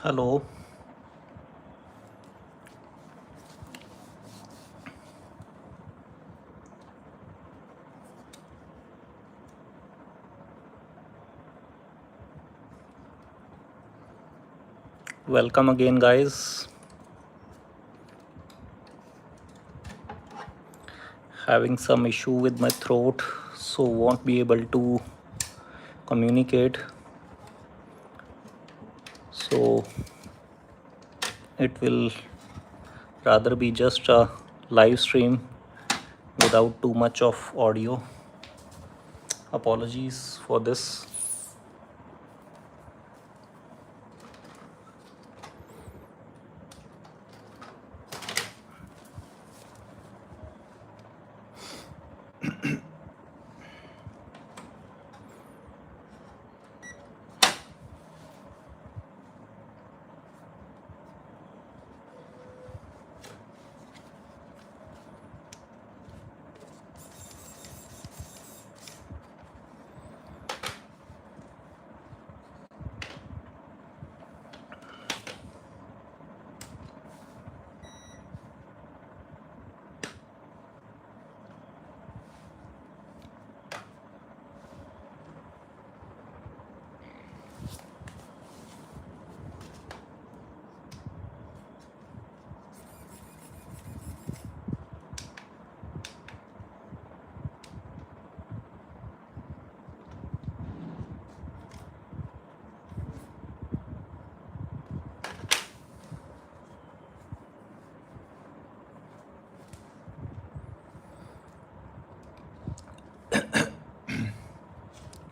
Hello. Welcome again, guys. Having some issue with my throat, so won't be able to communicate. So it will rather be just a live stream without too much of audio. Apologies for this.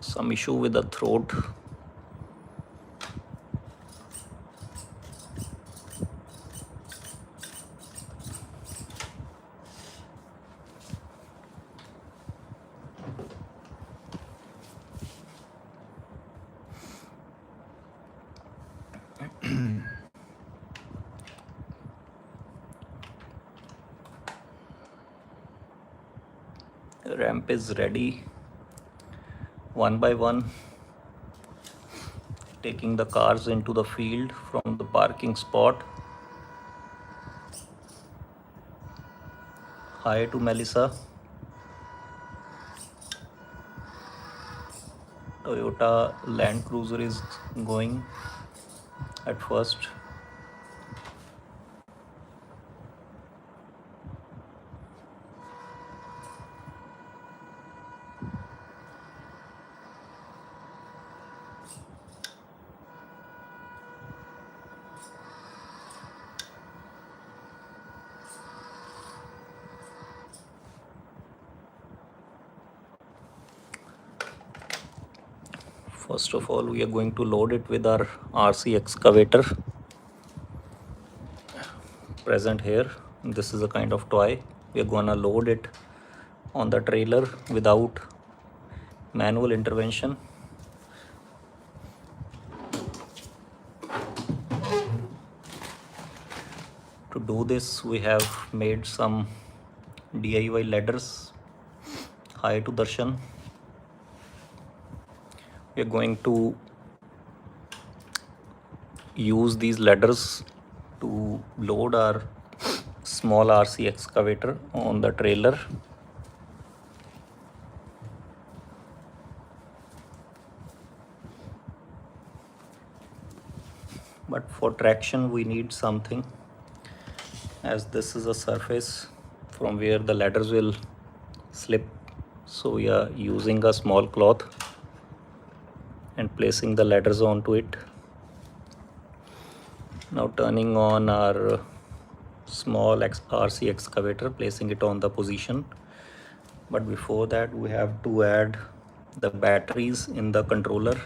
Some issue with the throat. Ramp is ready. One by one, taking the cars into the field from the parking spot. Hi to Melissa. Toyota Land Cruiser is going at first. First of all, we are going to load it with our RC excavator present here. This is a kind of toy. We are gonna load it on the trailer without manual intervention. To do this, we have made some DIY ladders. Hi to Darshan. We are going to use these ladders to load our small RC excavator on the trailer. But for traction we need something, as this is a surface from where the ladders will slip, so we are using a small cloth and placing the ladders onto it. Now turning on our small RC excavator, placing it on the position. But before that, we have to add the batteries in the controller.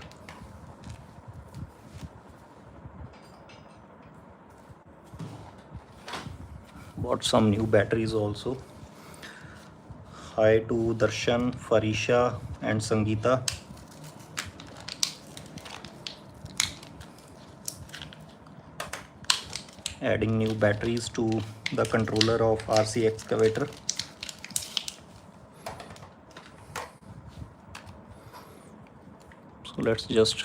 Bought some new batteries also. Hi to Darshan, Farisha and Sangeeta. Adding new batteries to the controller of RC excavator. So let's just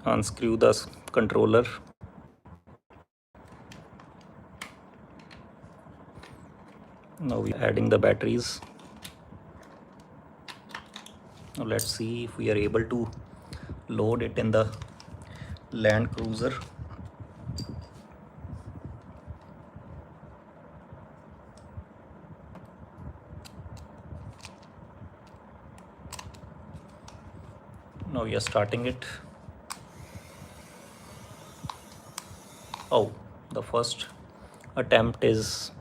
unscrew the controller. Now we are adding the batteries. Now let's see if we are able to load it in the Land Cruiser. Now we are starting it. Oh, the first attempt is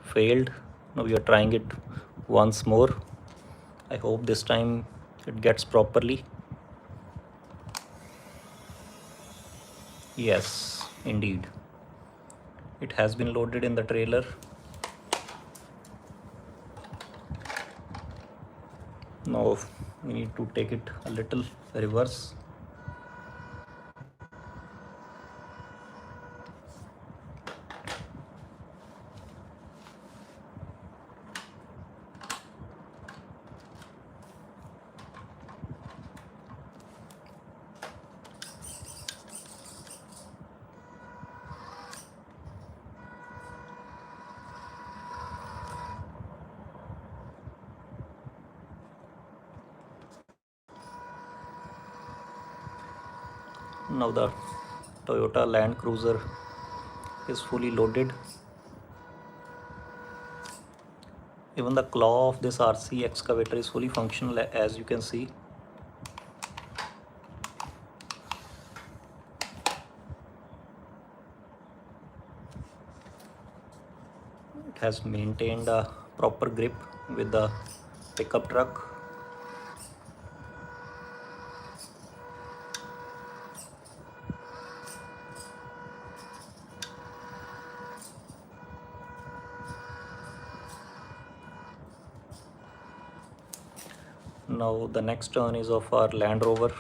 failed. Now we are trying it once more. I hope this time it gets properly. Yes, indeed. It has been loaded in the trailer. Now we need to take it a little reverse. Now the Toyota Land Cruiser is fully loaded. Even the claw of this RC excavator is fully functional, as you can see. It has maintained a proper grip with the pickup truck. Now the next turn is of our Land Rover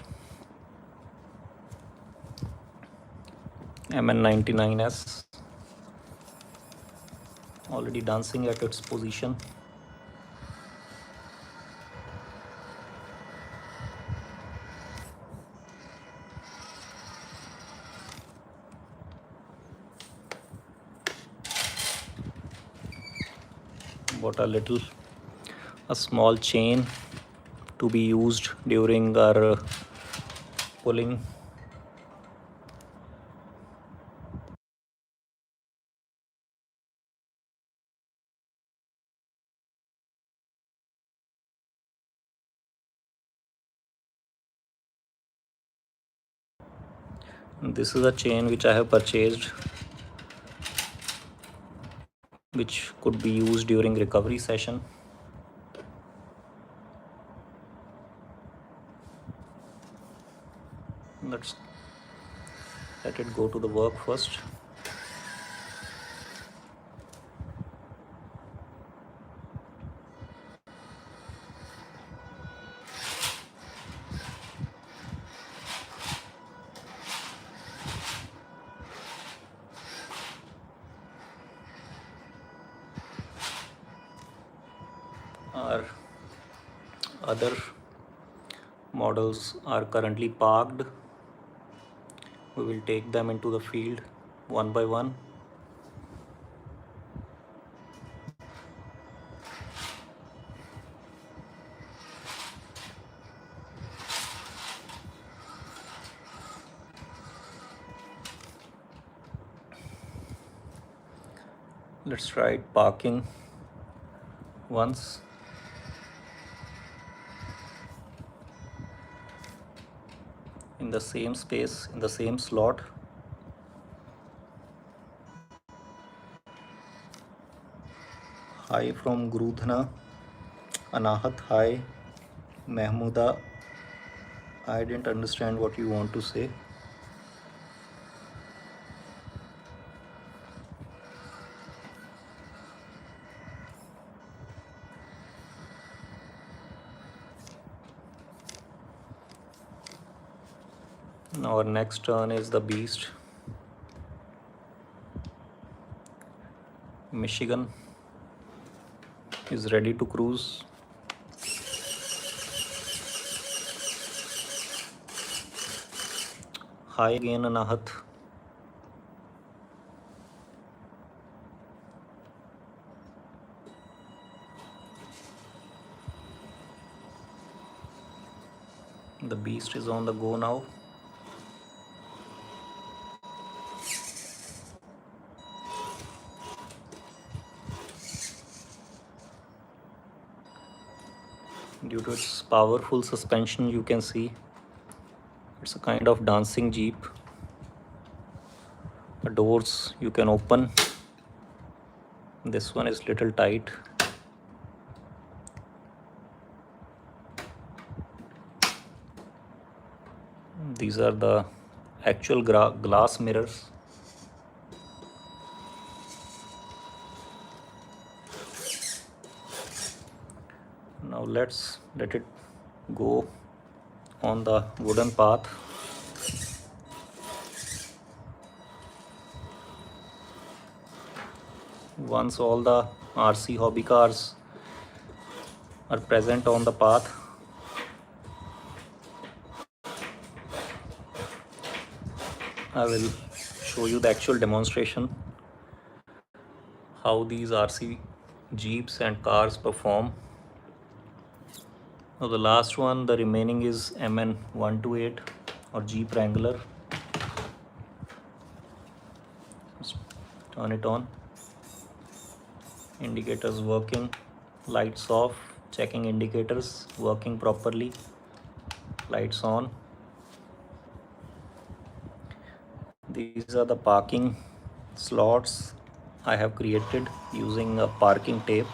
MN99S, already dancing at its position. Bought a small chain to be used during our pulling. This is a chain which I have purchased, which could be used during recovery session. Let's let it go to the work first. Our other models are currently parked. We will take them into the field one by one. Let's try parking once. In the same space, in the same slot. Hi from Grudhna, Anahat, hi. Mahmuda, I didn't understand what you want to say. Now our next turn is the Beast. Michigan is ready to cruise. Hi again, Anahat. The beast is on the go now. Due to its powerful suspension, you can see it's a kind of dancing jeep. The doors you can open. This one is little tight. These are the actual glass mirrors. Now let's let it go on the wooden path. Once all the RC hobby cars are present on the path, I will show you the actual demonstration how these RC jeeps and cars perform. Now the last one, the remaining is MN128 or Jeep Wrangler. Just turn it on. Indicators working, lights off, checking indicators working properly, lights on. These are the parking slots I have created using a parking tape.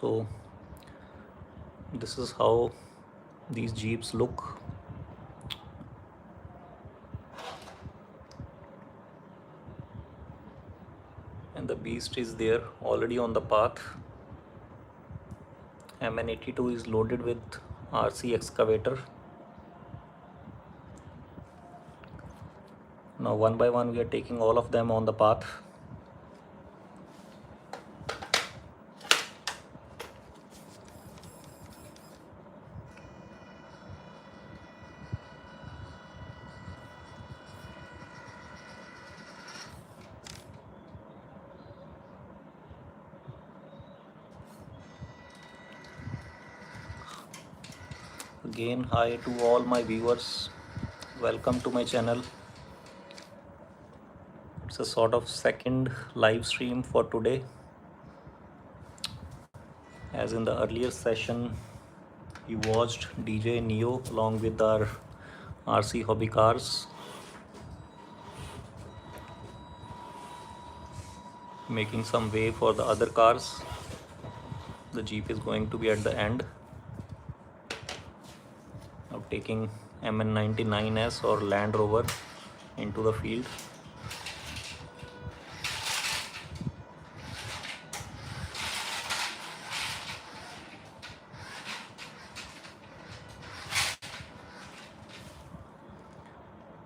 So this is how these jeeps look. And the beast is there already on the path. MN82 is loaded with RC excavator. Now one by one we are taking all of them on the path. Again, hi to all my viewers. Welcome to my channel. It's a sort of second live stream for today. As in the earlier session, you watched DJ Neo along with our RC hobby cars making some way for the other cars. The Jeep is going to be at the end. Now taking MN99S or Land Rover into the field.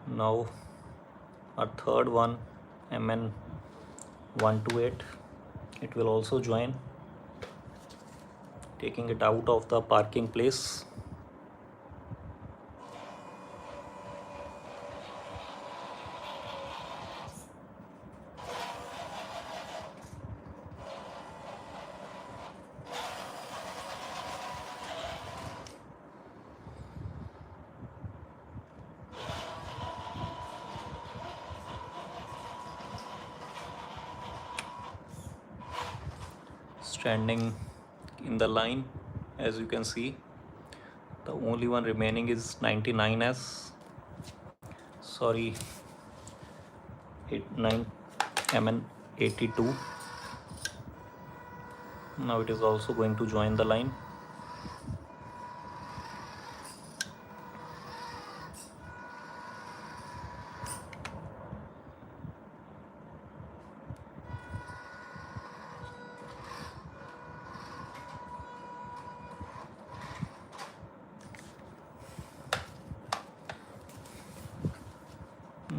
Now our third one, MN128, it will also join, taking it out of the parking place. Standing in the line, as you can see, the only one remaining is 99S, sorry, 89 MN82. Now it is also going to join the line.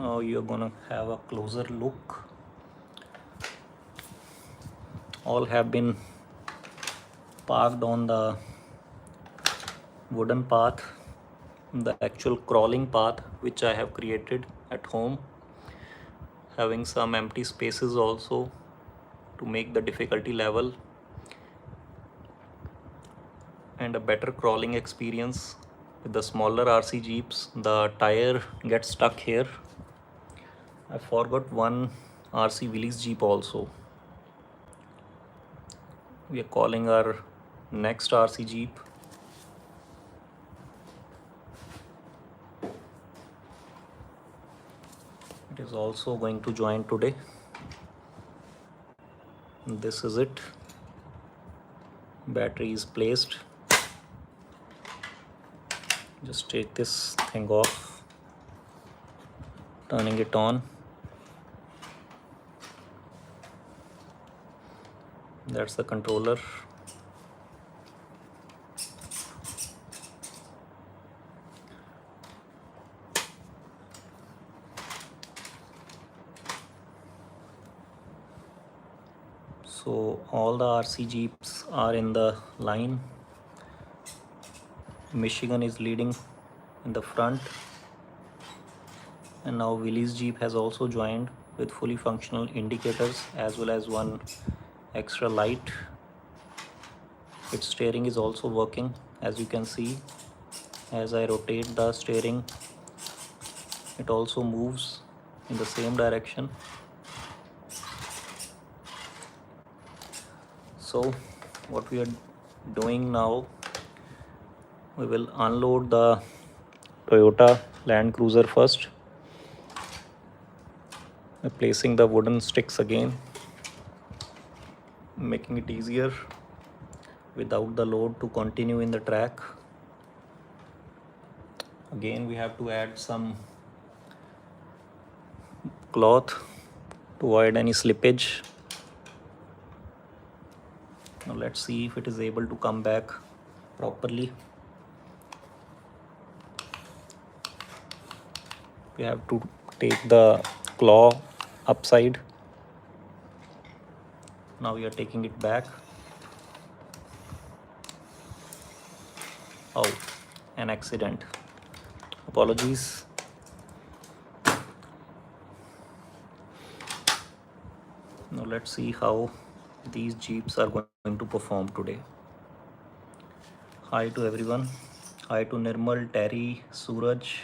Now you're gonna have a closer look. All have been parked on the wooden path, the actual crawling path which I have created at home, having some empty spaces also to make the difficulty level and a better crawling experience. With the smaller RC Jeeps, the tire gets stuck here. I forgot one RC Willys Jeep also. We are calling our next RC Jeep. It is also going to join today. This is it. Battery is placed. Just take this thing off, turning it on. That's the controller. So all the RC Jeeps are in the line. Michigan is leading in the front, and now Willys Jeep has also joined with fully functional indicators as well as one extra light. Its steering is also working, as you can see. As I rotate the steering, it also moves in the same direction. So what we are doing now, we will unload the Toyota Land Cruiser first, placing the wooden sticks again, making it easier without the load to continue in the track. Again, we have to add some cloth to avoid any slippage. Now let's see if it is able to come back properly. We have to take the claw upside. Now we are taking it back. Oh, an accident. Apologies. Now let's see how these Jeeps are going to perform today. Hi to everyone. Hi to Nirmal, Terry, Suraj.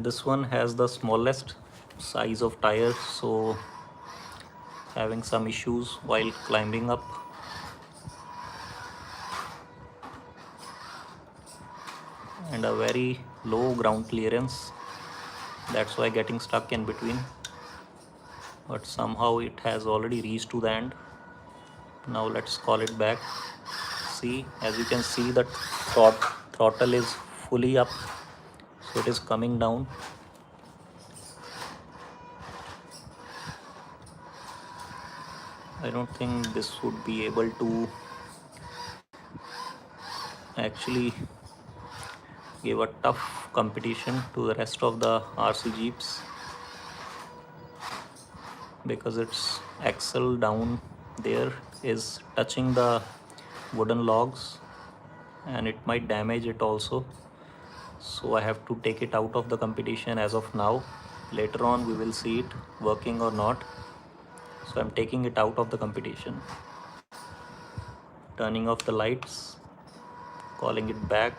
This one has the smallest size of tire, so having some issues while climbing up. And a very low ground clearance, that's why getting stuck in between, but somehow it has already reached to the end. Now let's call it back. See, as you can see, the throttle is fully up, so it is coming down. I don't think this would be able to actually give a tough competition to the rest of the RC Jeeps, because its axle down there is touching the wooden logs and it might damage it also. So I have to take it out of the competition as of now. Later on we will see it working or not. So I'm taking it out of the competition, turning off the lights, calling it back,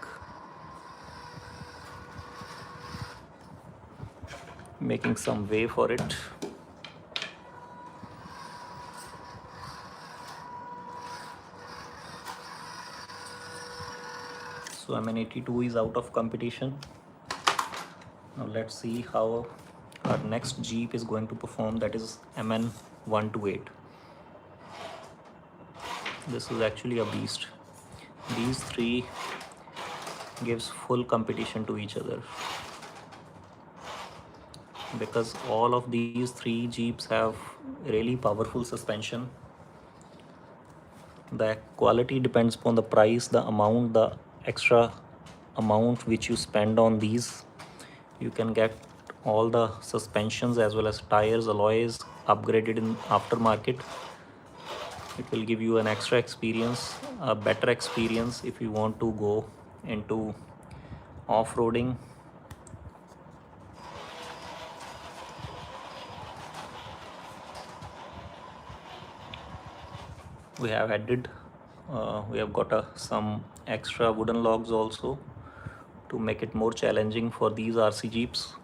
making some way for it. So MN82 is out of competition. Now let's see how our next Jeep is going to perform, that is MN128. This is actually a beast. These three gives full competition to each other, because all of these three Jeeps have really powerful suspension. The quality depends upon the price, the amount, the extra amount which you spend on these. You can get all the suspensions as well as tires, alloys upgraded in aftermarket. It will give you an extra experience, a better experience if you want to go into off-roading. We have added, we have got some extra wooden logs also to make it more challenging for these RC Jeeps.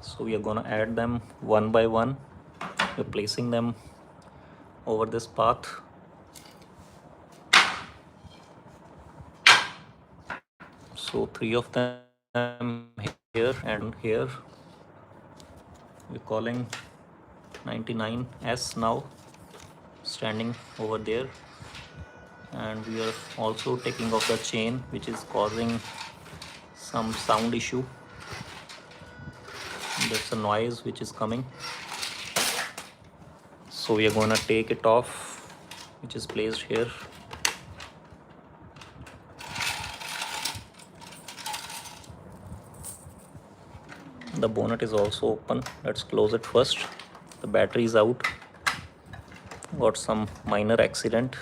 So we are gonna add them one by one. We're placing them over this path. So 3 of them here and here. We're calling 99S now, standing over there, and we are also taking off the chain which is causing some sound issue. That's a noise which is coming. So we are gonna take it off, which is placed here. The bonnet is also open. Let's close it first. The battery is out. Got some minor accident.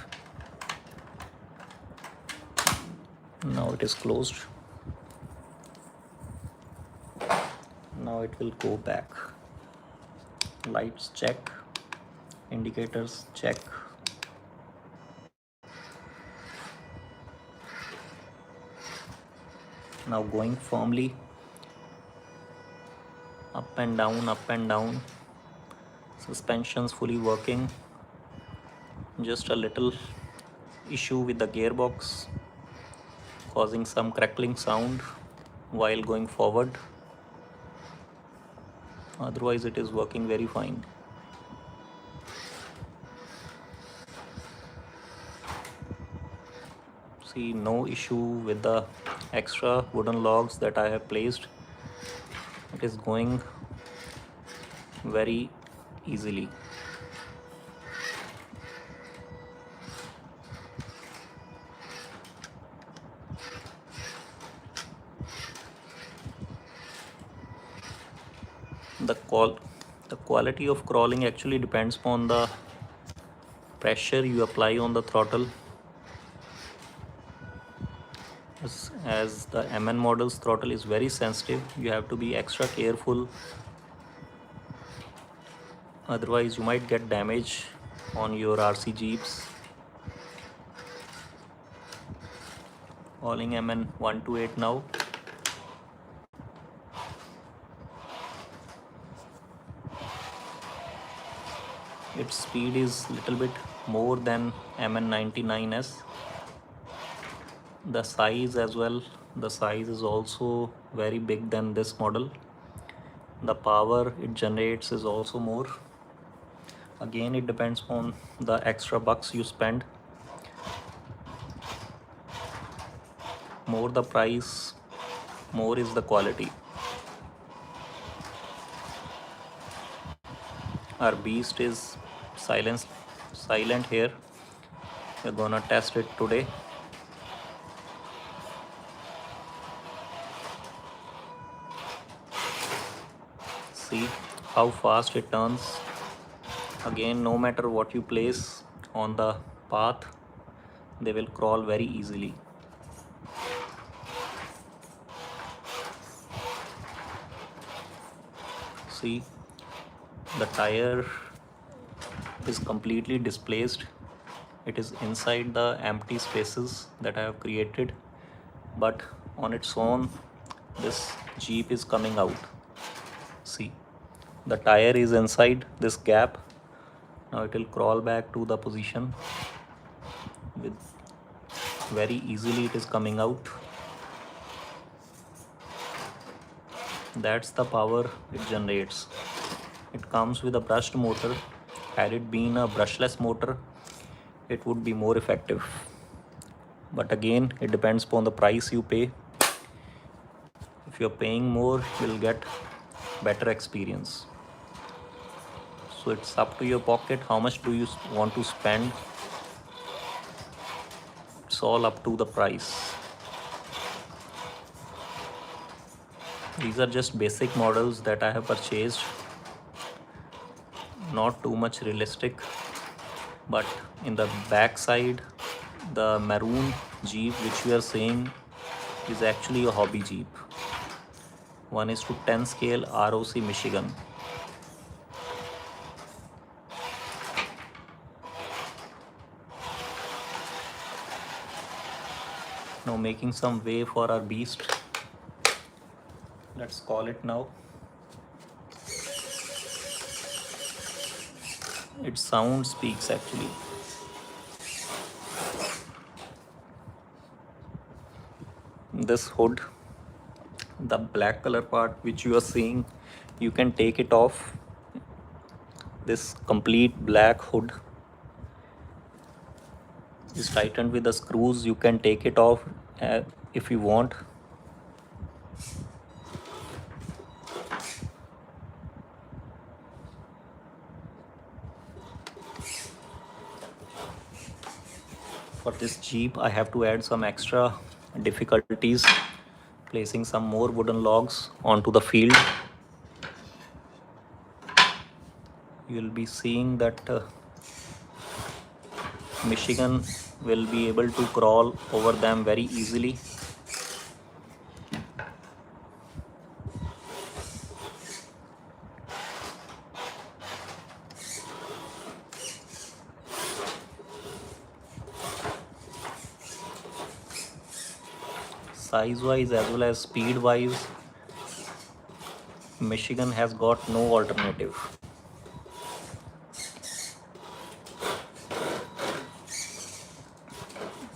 Now it is closed. Now it will go back. Lights check. Indicators check. Now going firmly. Up and down, up and down. Suspensions fully working. Just a little issue with the gearbox, causing some crackling sound while going forward. Otherwise it is working very fine. See, no issue with the extra wooden logs that I have placed. It is going very easily. The quality of crawling actually depends on the pressure you apply on the throttle. As the MN model's throttle is very sensitive, you have to be extra careful. Otherwise you might get damage on your RC Jeeps. Calling MN 128 now. Its speed is little bit more than MN99S. The size as well, the size is also very big than this model. The power it generates is also more. Again, it depends on the extra bucks you spend. More the price, more is the quality. Our beast is silent here. We're gonna test it today. See how fast it turns. Again, no matter what you place on the path, they will crawl very easily. See, the tire is completely displaced. It is inside the empty spaces that I have created, but on its own this Jeep is coming out. See, the tire is inside this gap. Now it will crawl back to the position. With very easily it is coming out. That's the power it generates. It comes with a brushed motor Had it been a brushless motor, it would be more effective. But again, it depends upon the price you pay. If you're paying more, you'll get better experience. So it's up to your pocket. How much do you want to spend? It's all up to the price. These are just basic models that I have purchased. Not too much realistic, but in the back side, the maroon Jeep which we are seeing is actually a hobby Jeep. 1:10 scale, ROC, Michigan. Now making some way for our beast. Let's call it now. Its sound speaks actually. This hood, the black color part which you are seeing, you can take it off. This complete black hood is tightened with the screws. You can take it off if you want. For this Jeep, I have to add some extra difficulties, placing some more wooden logs onto the field. You'll be seeing that Michigan will be able to crawl over them very easily. Size wise as well as speed wise, Michigan has got no alternative.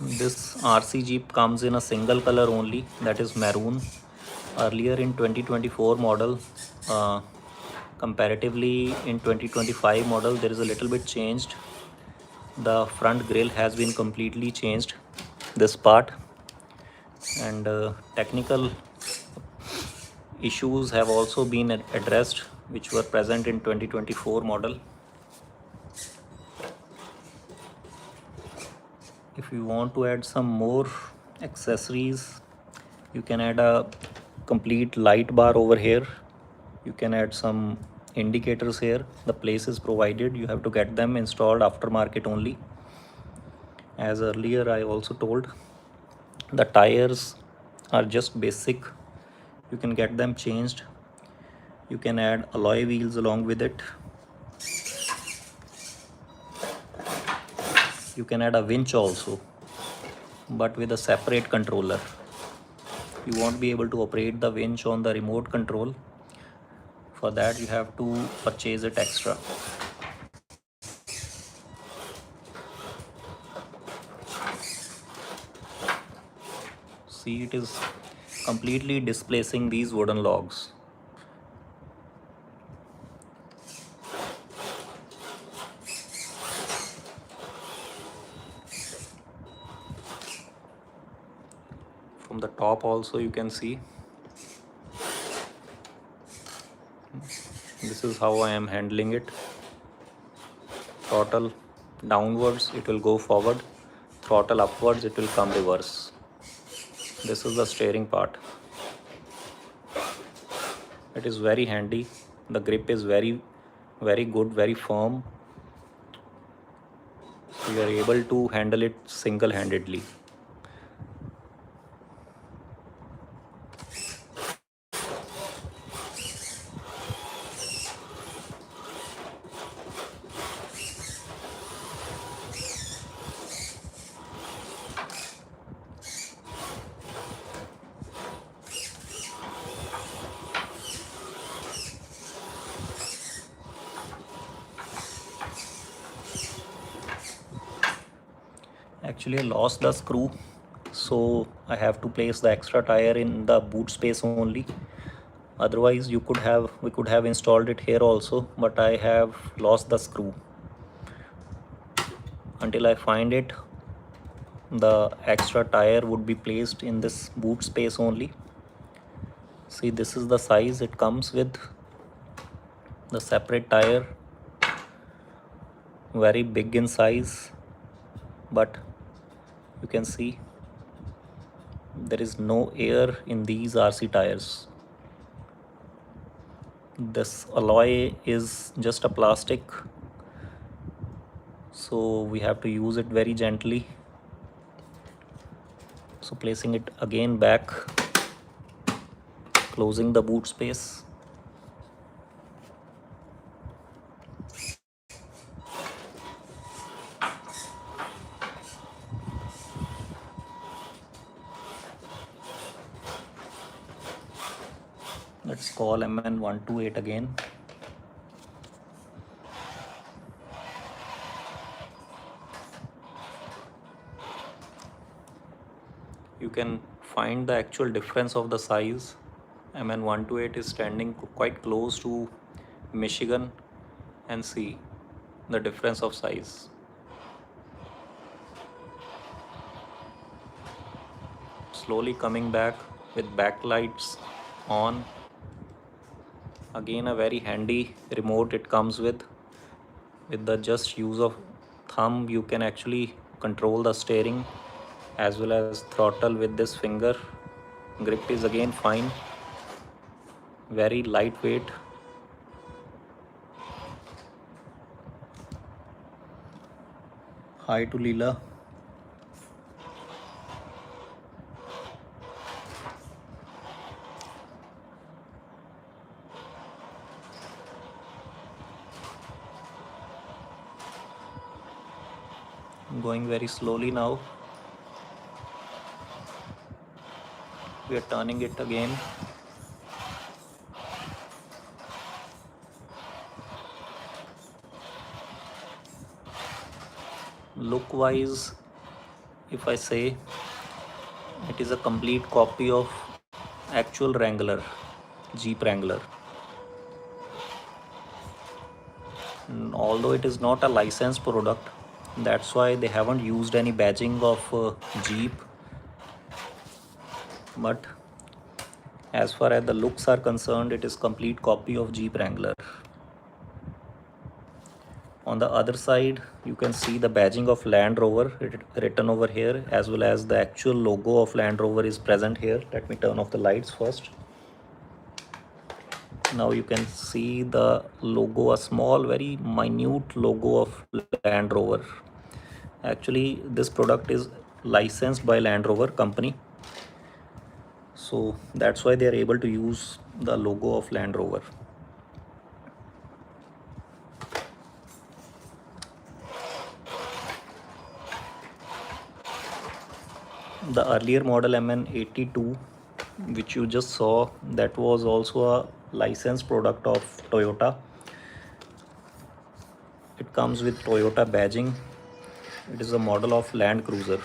This RC Jeep comes in a single color only, that is maroon. Earlier in 2024 model, comparatively in 2025 model, there is a little bit changed. The front grille has been completely changed, this part, and technical issues have also been addressed which were present in 2024 model. If you want to add some more accessories, you can add a complete light bar over here. You can add some indicators here. The place is provided. You have to get them installed aftermarket only. As earlier I also told, the tires are just basic. You can get them changed. You can add alloy wheels along with it. You can add a winch also, but with a separate controller. You won't be able to operate the winch on the remote control. For that you have to purchase it extra. See, it is completely displacing these wooden logs. From the top also you can see. This is how I am handling it. Throttle downwards, it will go forward. Throttle upwards, it will come reverse. This is the steering part. It is very handy. The grip is very good, very firm. So you are able to handle it single-handedly. Actually I lost the screw, so I have to place the extra tire in the boot space only. Otherwise we could have installed it here also, but I have lost the screw. until I find it. The extra tire would be placed in this boot space only. See, this is the size it comes with, the separate tire, very big in size, but you can see there is no air in these RC tires. This alloy is just a plastic, so we have to use it very gently. So placing it again back, closing the boot space. Let's call MN128 again. You can find the actual difference of the size. MN128 is standing quite close to Michigan, and see the difference of size. Slowly coming back with backlights on. Again, a very handy remote it comes with the just use of thumb you can actually control the steering as well as throttle with this finger. Grip is again fine, very lightweight. Hi to Leela. Going very slowly now. We are turning it again. Look wise, if I say, it is a complete copy of actual Wrangler, Jeep Wrangler. Although it is not a licensed product, that's why they haven't used any badging of Jeep, but as far as the looks are concerned, it is complete copy of Jeep Wrangler. On the other side, you can see the badging of Land Rover written over here, as well as the actual logo of Land Rover is present here. Let me turn off the lights first. Now you can see the logo, a small, very minute logo of Land Rover. Actually, this product is licensed by Land Rover company, so that's why they are able to use the logo of Land Rover. The earlier model MN82, which you just saw, that was also a licensed product of Toyota. It comes with Toyota badging. It is a model of Land Cruiser.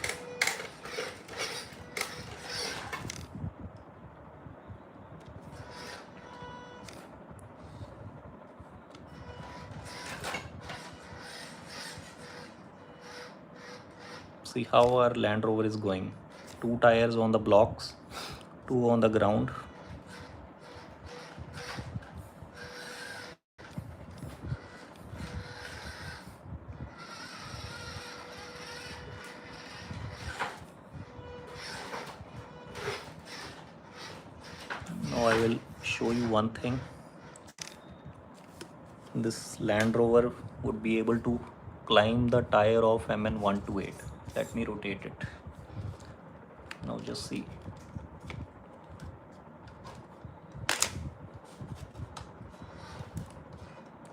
See how our Land Rover is going. 2 tires on the blocks, 2 on the ground. Now I will show you one thing. This Land Rover would be able to climb the tire of MN128. Let me rotate it. Now just see.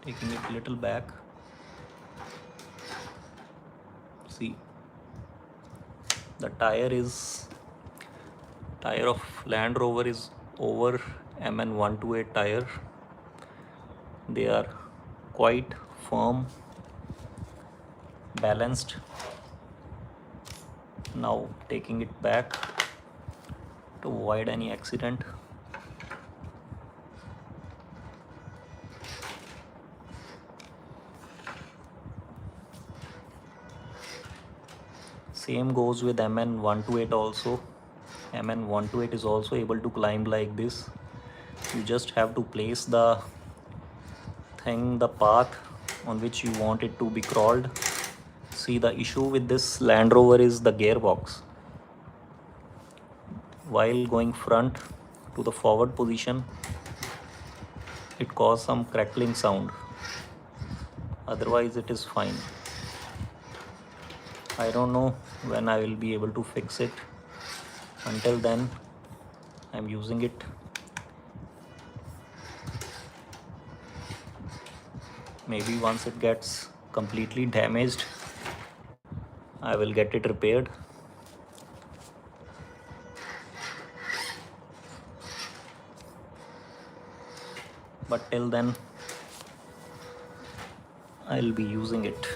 Taking it little back. See, the tire of Land Rover is over MN128 tire. They are quite firm, balanced. Now taking it back to avoid any accident. Same goes with MN128 also. MN128 is also able to climb like this. You just have to place the path on which you want it to be crawled. See, the issue with this Land Rover is the gearbox. While going front to the forward position, it caused some crackling sound. Otherwise it is fine. I don't know when I will be able to fix it. Until then, I'm using it. Maybe once it gets completely damaged, I will get it repaired. But till then, I'll be using it.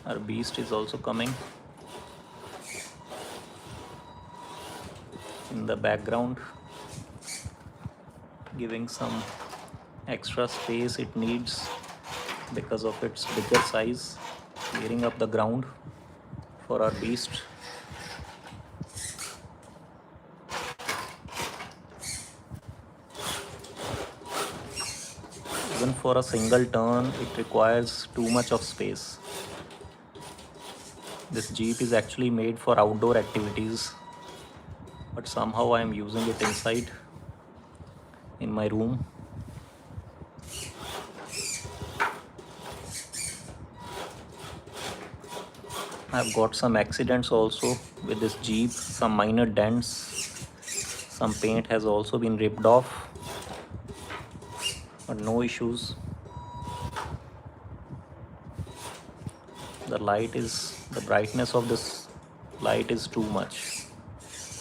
Our beast is also coming in the background, giving some extra space it needs because of its bigger size, clearing up the ground for our beast. Even for a single turn, it requires too much of space. This Jeep is actually made for outdoor activities, but somehow I am using it inside in my room. I've got some accidents also with this Jeep, some minor dents, some paint has also been ripped off, but no issues. The brightness of this light is too much.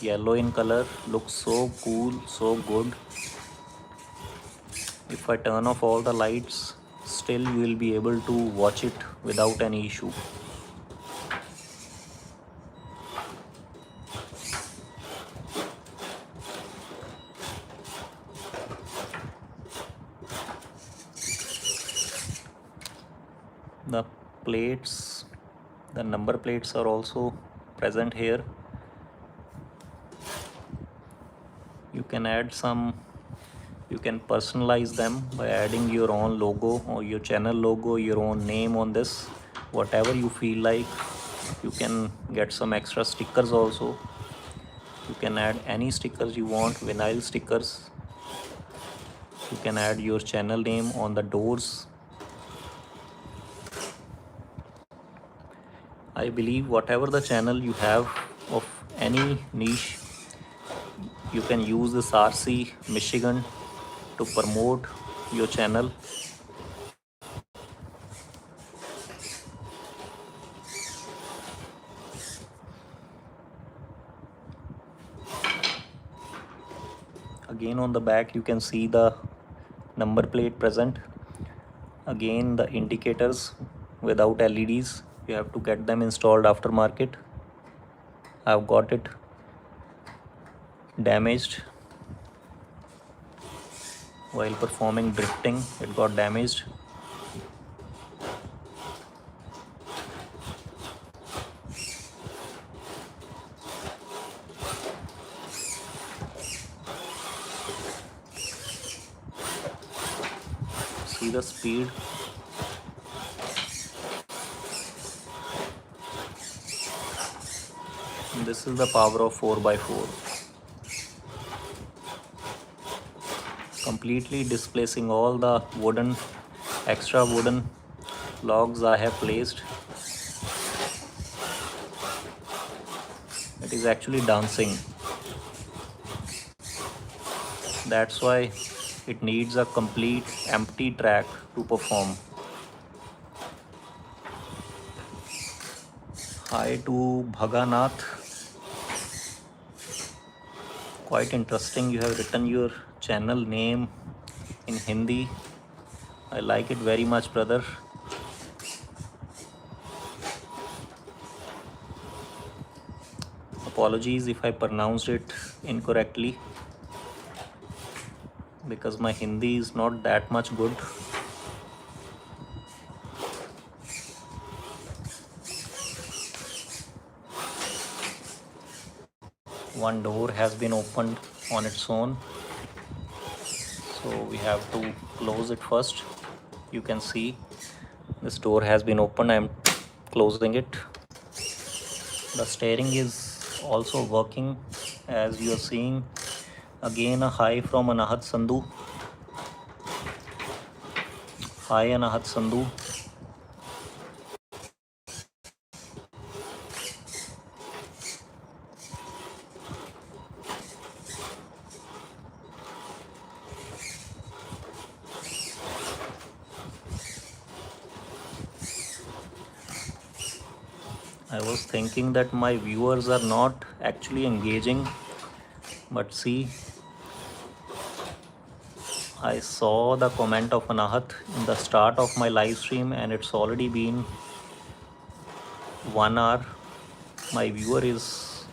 Yellow in color, looks so cool, so good. If I turn off all the lights, still you will be able to watch it without any issue. The plates, the number plates are also present here. You can personalize them by adding your own logo or your channel logo, your own name on this, whatever you feel like. You can get some extra stickers also. You can add any stickers you want, vinyl stickers. You can add your channel name on the doors. I believe whatever the channel you have of any niche, you can use this RC Michigan to promote your channel. Again, on the back you can see the number plate present. Again, the indicators without LEDs, you have to get them installed aftermarket. I've got it damaged while performing drifting. It got damaged. See the speed. This is the power of 4x4. Completely displacing all the extra wooden logs I have placed. It is actually dancing. That's why it needs a complete empty track to perform. Hi to Bhaganath. Quite interesting, you have written your channel name in Hindi. I like it very much, brother. apologies if I pronounced it incorrectly, because my Hindi is not that much good. One door has been opened on its own, so we have to close it first. You can see this door has been opened. I am closing it. The steering is also working, as you are seeing. Again a hi from Anahat Sandhu. Hi Anahat Sandhu. I was thinking that my viewers are not actually engaging, but see, I saw the comment of Anahat in the start of my live stream and it's already been 1 hour. My viewer is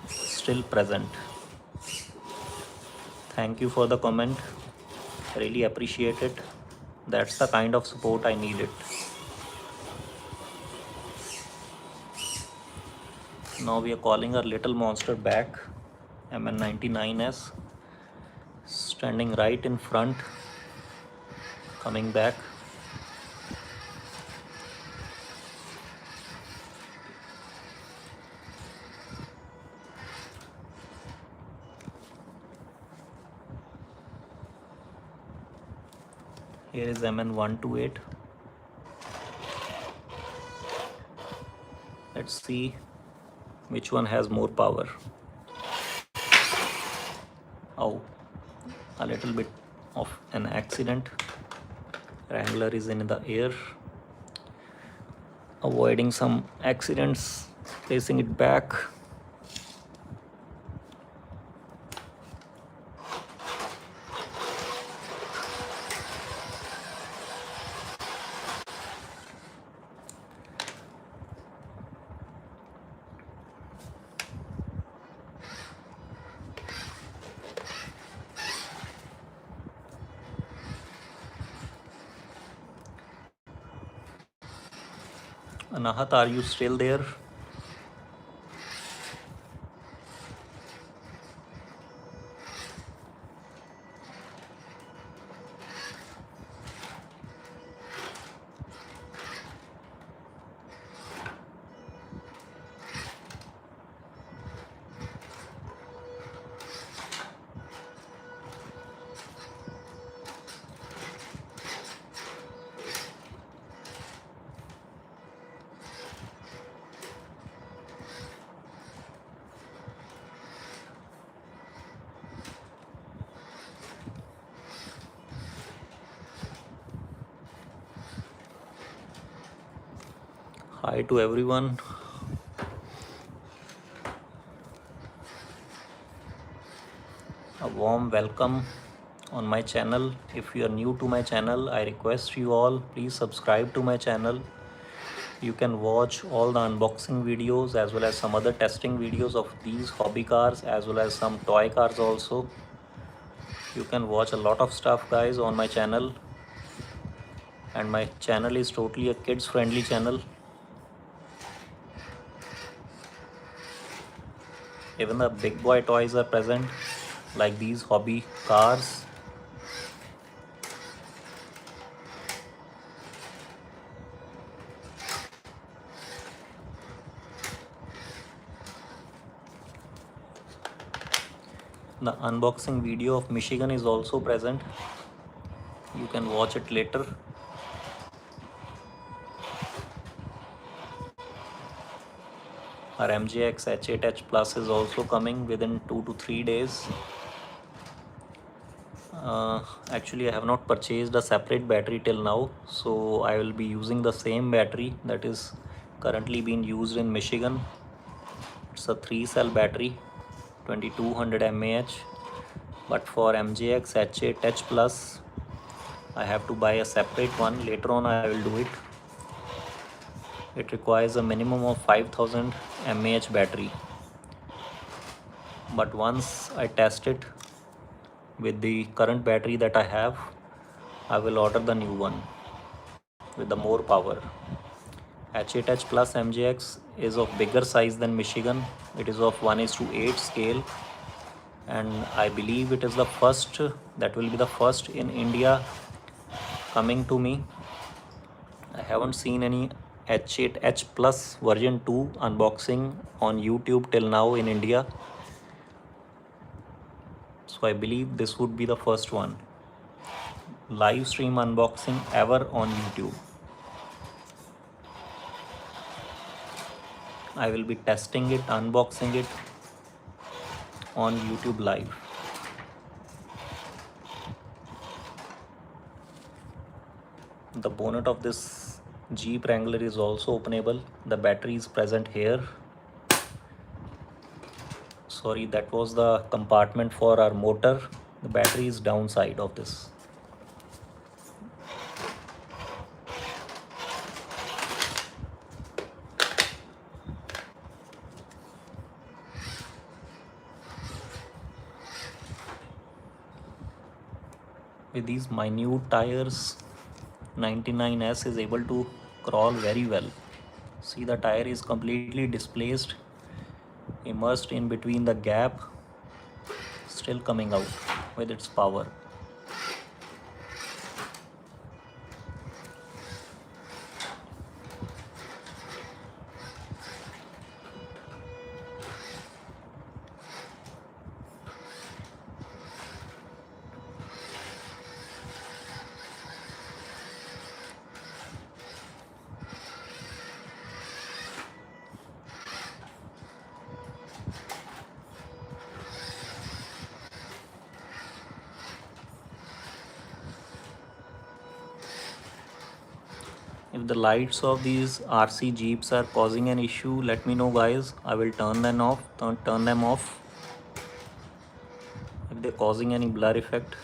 still present. Thank you for the comment. Really appreciate it. That's the kind of support I needed. Now we are calling our little monster back, MN99S, standing right in front, coming back. Here is MN128. Let's see which one has more power. Oh, a little bit of an accident. Wrangler is in the air. Avoiding some accidents, placing it back. Anahat, are you still there? Hi to everyone. A warm welcome on my channel. If you are new to my channel, I request you all, please subscribe to my channel. You can watch all the unboxing videos as well as some other testing videos of these hobby cars as well as some toy cars also. You can watch a lot of stuff, guys, on my channel. And my channel is totally a kids friendly channel. Even the big boy toys are present, like these hobby cars. The unboxing video of Michigan is also present. You can watch it later. Our MJX H8H Plus is also coming within 2 to 3 days. Actually, I have not purchased a separate battery till now, so I will be using the same battery that is currently being used in Michigan. It's a 3-cell battery, 2200 mAh. But for MJX H8H Plus, I have to buy a separate one. Later on, I will do it. It requires a minimum of 5000 mAh battery. but once I test it with the current battery that I have, I will order the new one with the more power. H8H Plus MJX is of bigger size than Michigan. It is of 1:8 scale, and I believe it is the first, that will be the first in India coming to me. I haven't seen any H8H Plus version 2 unboxing on YouTube till now in India. So I believe this would be the first one. Live stream unboxing ever on YouTube. I will be testing it, unboxing it on YouTube Live. The bonnet of this Jeep Wrangler is also openable. The battery is present here. Sorry, that was the compartment for our motor. The battery is downside of this. With these minute tires, 99S is able to crawl very well. See, the tire is completely displaced, immersed in between the gap, still coming out with its power. If the lights of these RC Jeeps are causing an issue, let me know, guys. I will turn them off. If they're causing any blur effect.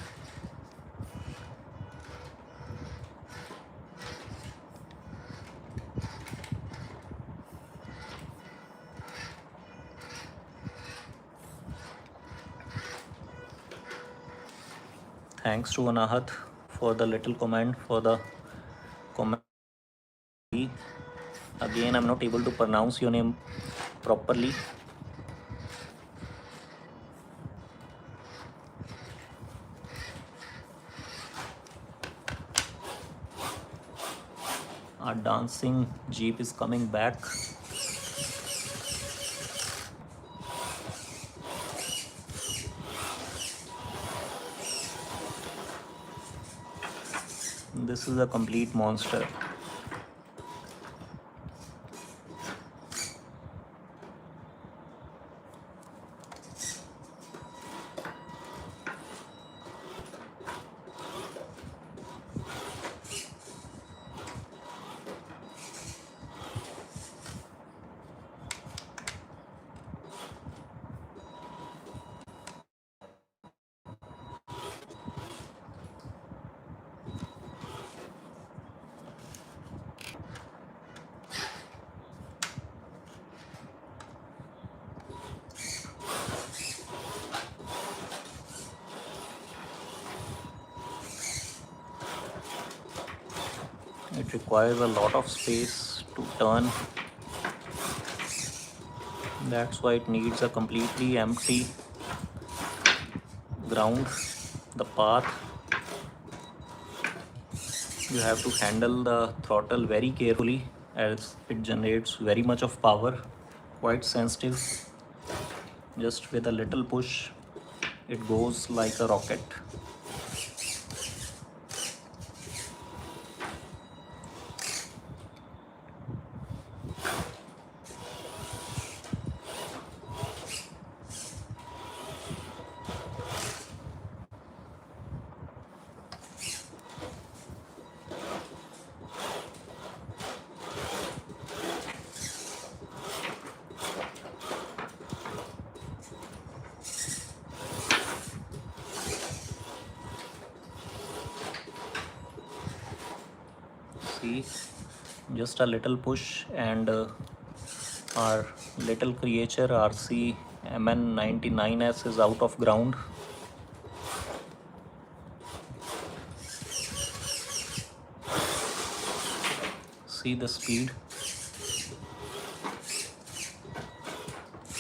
Thanks to Anahat for the little comment, for the comment. Again, I'm not able to pronounce your name properly. Our dancing Jeep is coming back. This is a complete monster. It requires a lot of space to turn. That's why it needs a completely empty ground. The path, you have to handle the throttle very carefully as it generates very much of power, quite sensitive. Just with a little push, it goes like a rocket. See, just a little push and our little creature RC MN99S is out of ground. See the speed.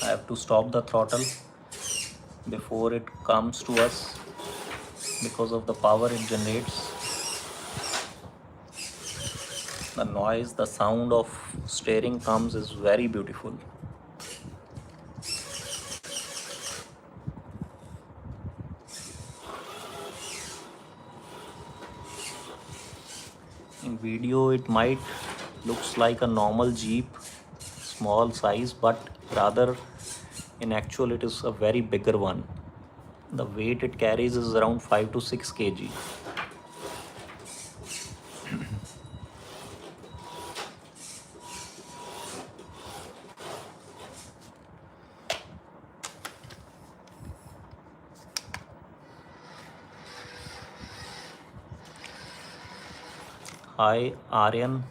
I have to stop the throttle before it comes to us because of the power it generates. The noise, the sound of steering comes is very beautiful. In video it might looks like a normal Jeep, small size, but rather in actual it is a very bigger one. The weight it carries is around 5 to 6 kg. Hi Aryan.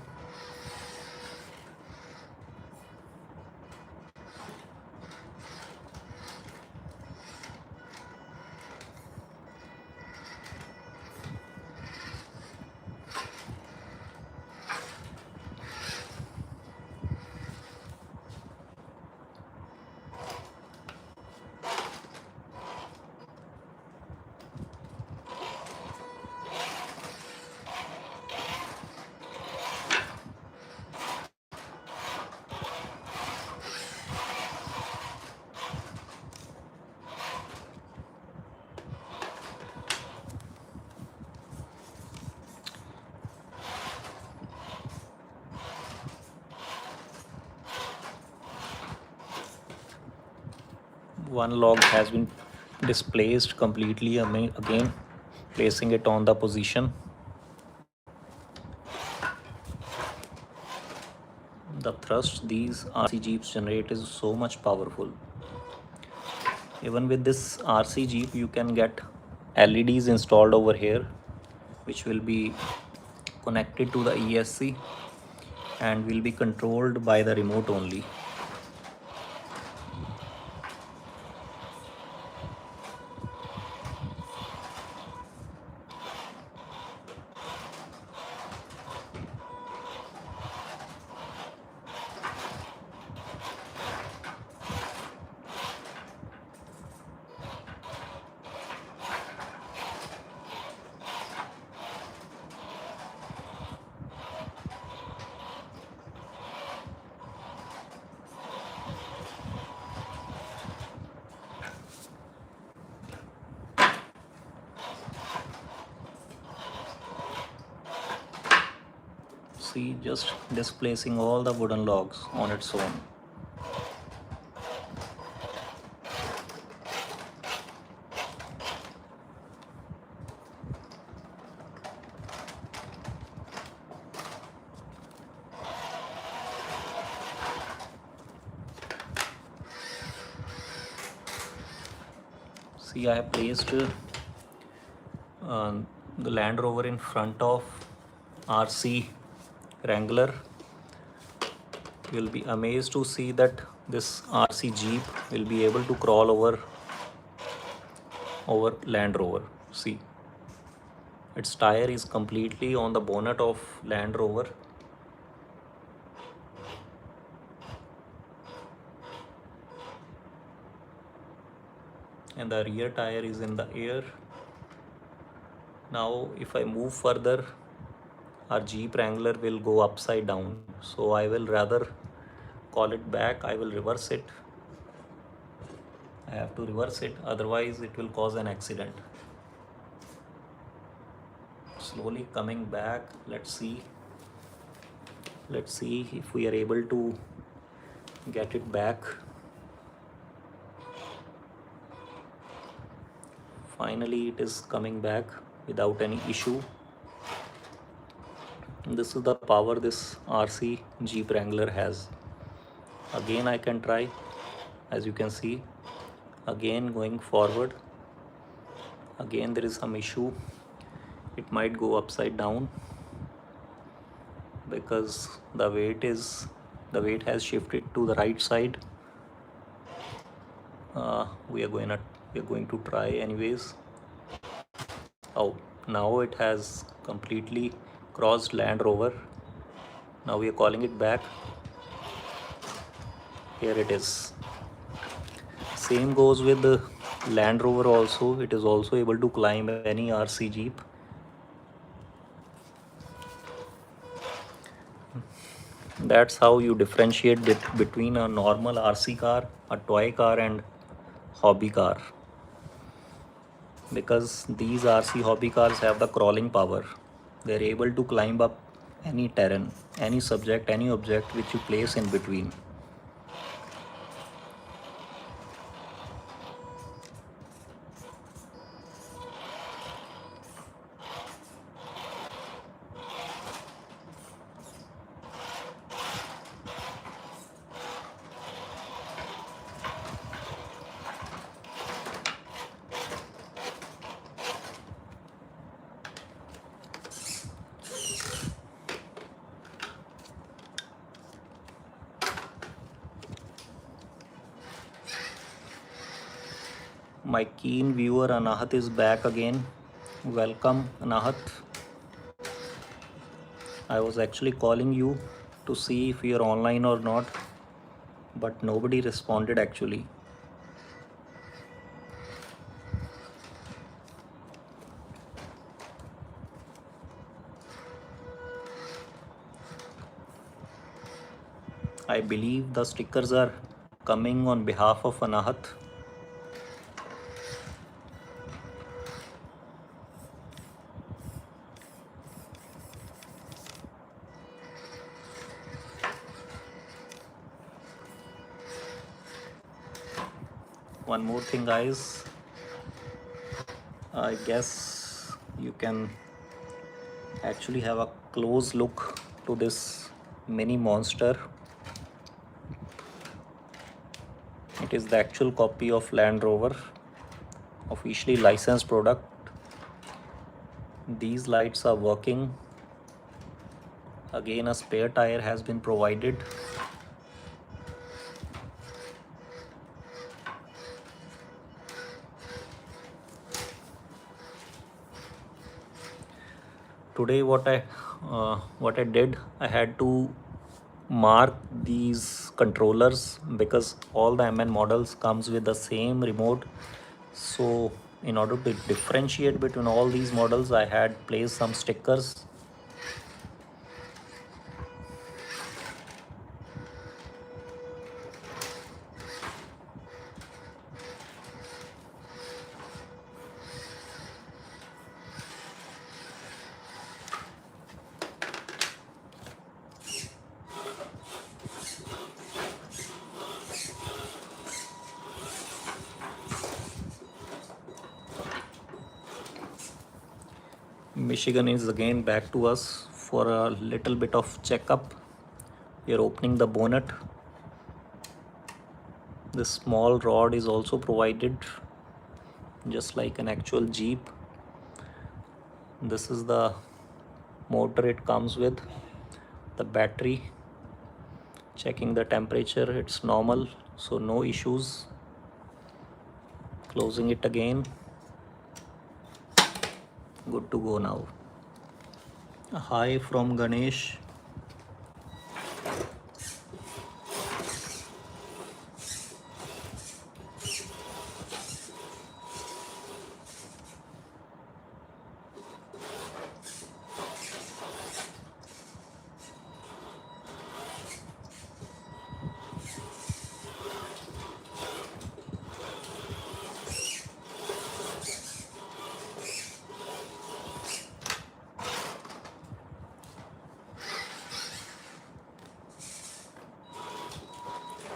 One log has been displaced completely again, placing it on the position. The thrust these RC Jeeps generate is so much powerful. Even with this RC Jeep you can get LEDs installed over here, which will be connected to the ESC and will be controlled by the remote only. See, just displacing all the wooden logs on its own. See, I have placed the Land Rover in front of RC Wrangler. You will be amazed to see that this RC Jeep will be able to crawl over Land Rover. See, its tire is completely on the bonnet of Land Rover. And the rear tire is in the air. Now if I move further, our Jeep Wrangler will go upside down. So I will rather call it back. I will reverse it. I have to reverse it, otherwise it will cause an accident. Slowly coming back. Let's see if we are able to get it back. Finally it is coming back without any issue. This is the power this RC Jeep Wrangler has. Again I can try, as you can see, again going forward. Again there is some issue. It might go upside down because the weight has shifted to the right side. we are going to try anyways. Oh, now it has completely crossed Land Rover. Now we are calling it back. Here it is. Same goes with the Land Rover also. It is also able to climb any RC Jeep. That's how you differentiate between a normal RC car, a toy car, and hobby car. Because these RC hobby cars have the crawling power. They're able to climb up any terrain, any subject, any object which you place in between. My keen viewer Anahat is back again. Welcome, Anahat. I was actually calling you to see if you're online or not, but nobody responded actually. I believe the stickers are coming on behalf of Anahat. One more thing, guys. I guess you can actually have a close look to this mini monster. It is the actual copy of Land Rover, officially licensed product. These lights are working. Again, a spare tire has been provided. Today what I did, I had to mark these controllers because all the MN models comes with the same remote. So in order to differentiate between all these models, I had placed some stickers. Michigan is again back to us for a little bit of checkup. We are opening the bonnet. This small rod is also provided, just like an actual Jeep. This is the motor it comes with, the battery. Checking the temperature, it's normal, so no issues. Closing it again. Good to go now. Hi from Ganesh.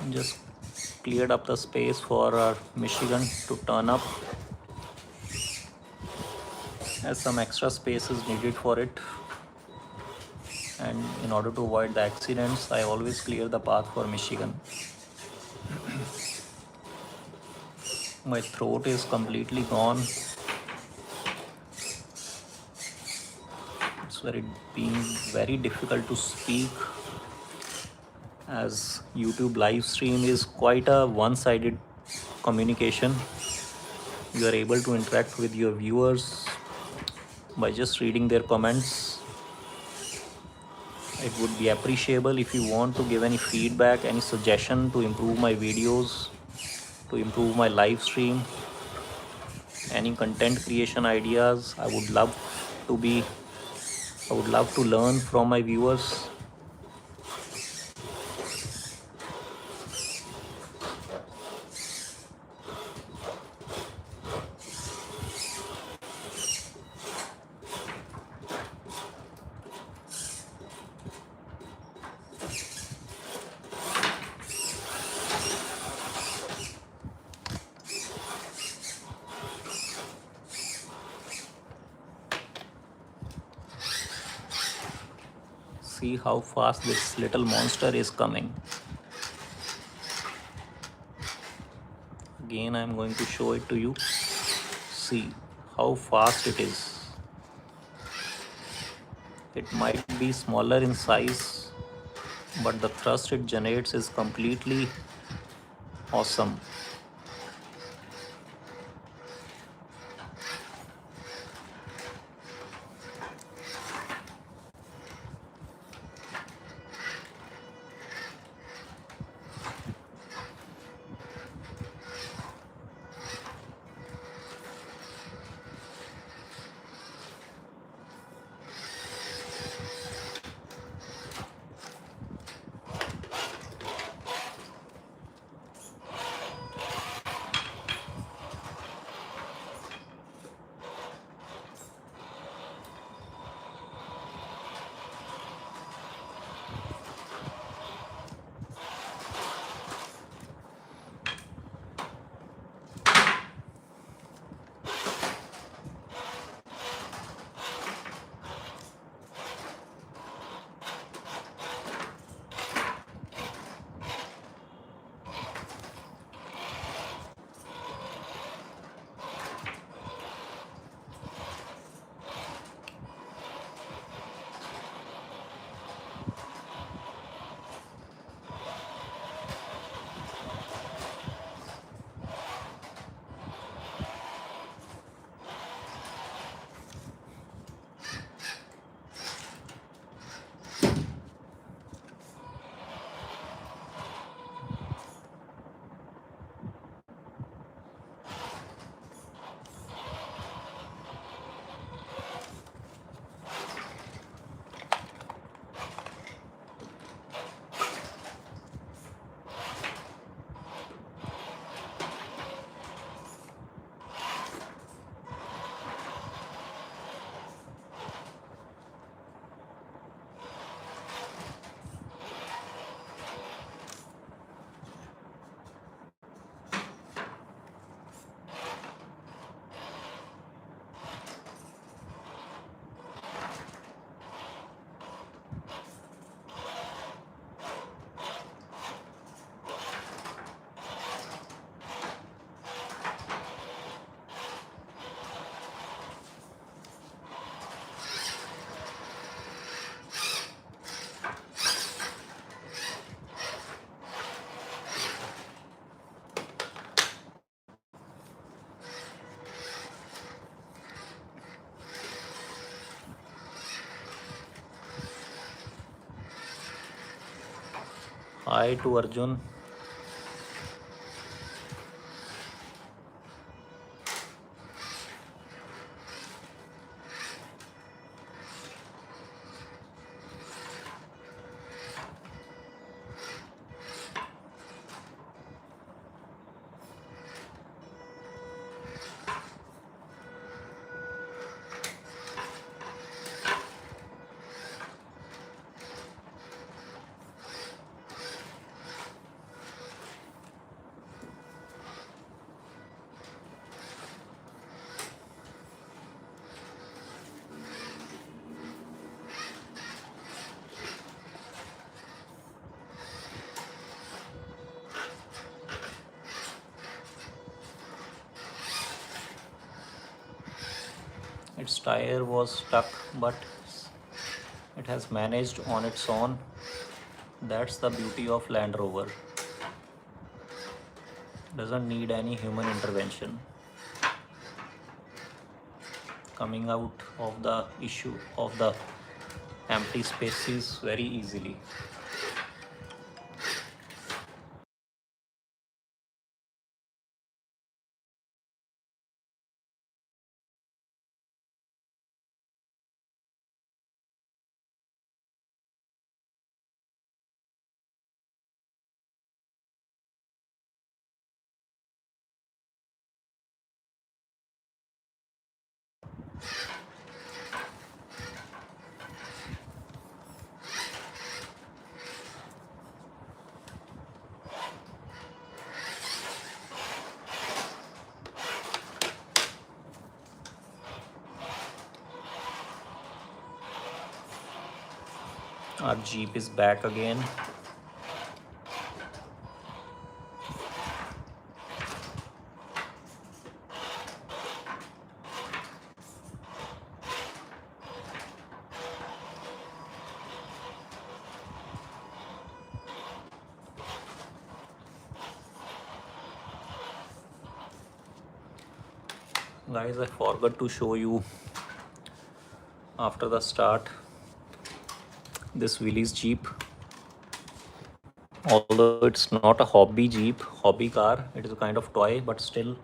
Just cleared up the space for our Michigan to turn up, as some extra space is needed for it, and in order to avoid the accidents, I always clear the path for Michigan. My throat is completely gone. It's been very difficult to speak, as YouTube live stream is quite a one-sided communication. You are able to interact with your viewers by just reading their comments. It would be appreciable if you want to give any feedback, any suggestion to improve my videos, to improve my live stream, any content creation ideas. I would love to learn from my viewers. See how fast this little monster is coming. Again, I am going to show it to you. See how fast it is. It might be smaller in size, but the thrust it generates is completely awesome. Hi to Arjun. Its tire was stuck, but it has managed on its own. That's the beauty of Land Rover. Doesn't need any human intervention. Coming out of the issue of the empty spaces very easily. Our Jeep is back again. Guys, I forgot to show you after the start this Willys Jeep. Although it's not a hobby Jeep, hobby car, it is a kind of toy, but still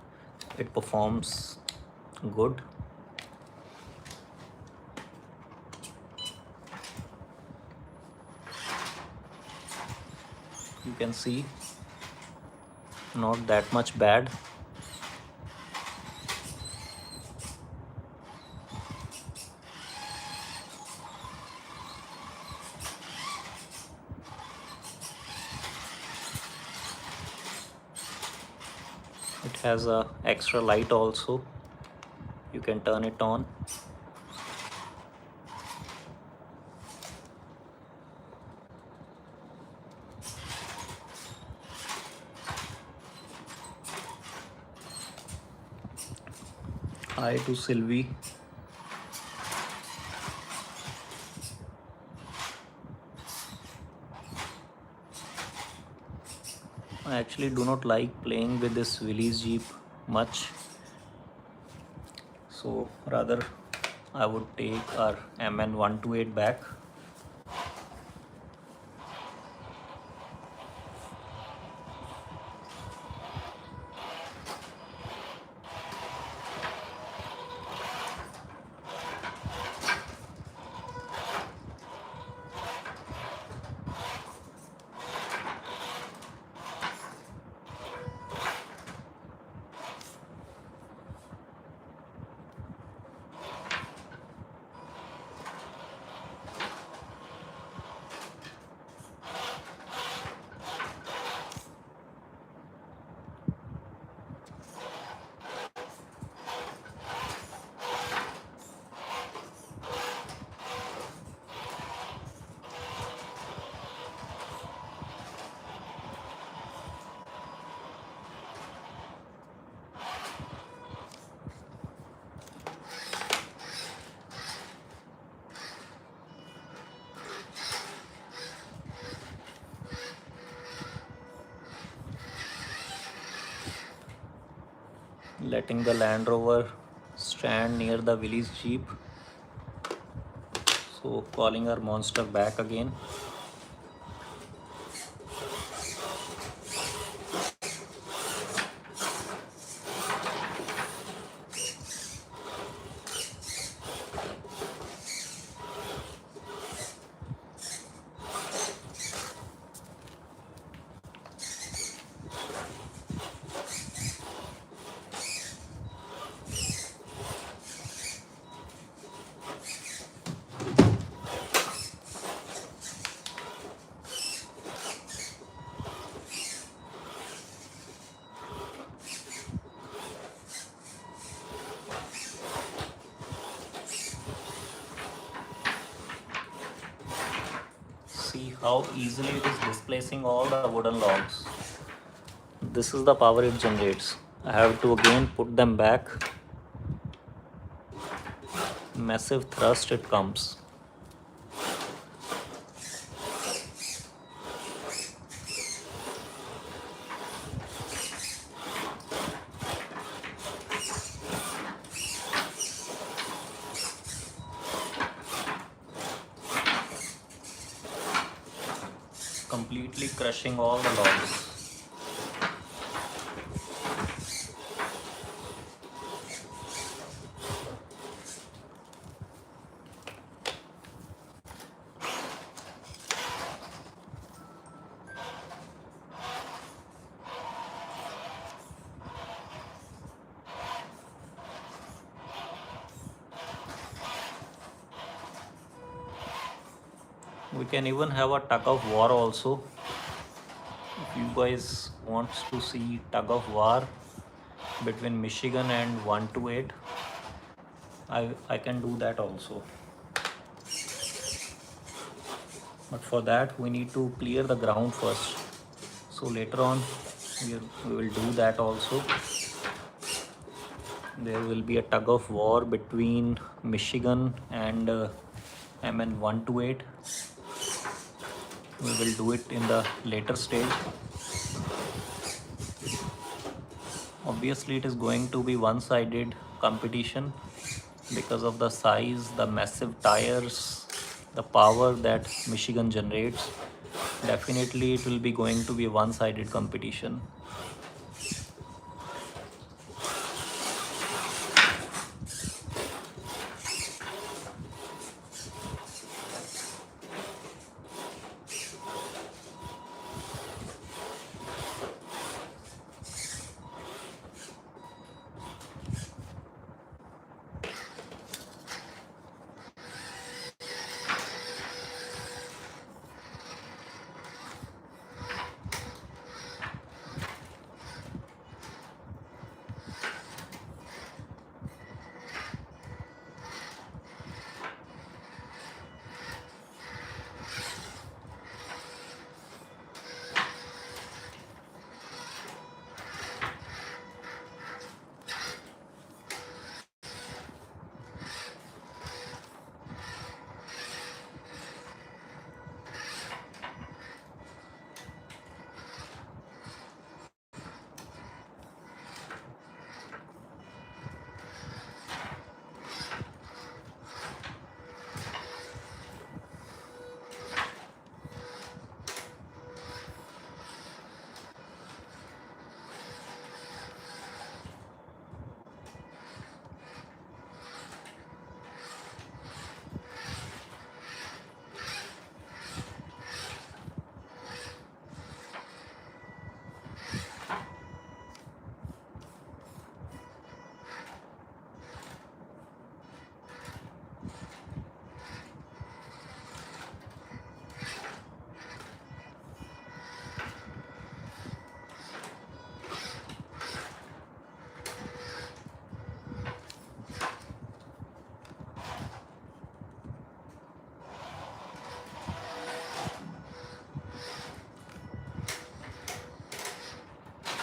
it performs good. You can see not that much bad. It has a extra light also, you can turn it on. Hi to Sylvie. I actually do not like playing with this Willys Jeep much, so rather I would take our MN128 back. Letting the Land Rover stand near the Willys Jeep. So calling our monster back again. See how easily it is displacing all the wooden logs. This is the power it generates. I have to again put them back. Massive thrust it comes. completely crushing all the logs. We can even have a tug of war also. If you guys wants to see tug of war between Michigan and 128, I can do that also. But for that we need to clear the ground first. So later on we will do that also. There will be a tug of war between Michigan and MN 128. We will do it in the later stage. Obviously it is going to be one-sided competition because of the size, the massive tires, the power that Michigan generates. Definitely it will be going to be a one-sided competition.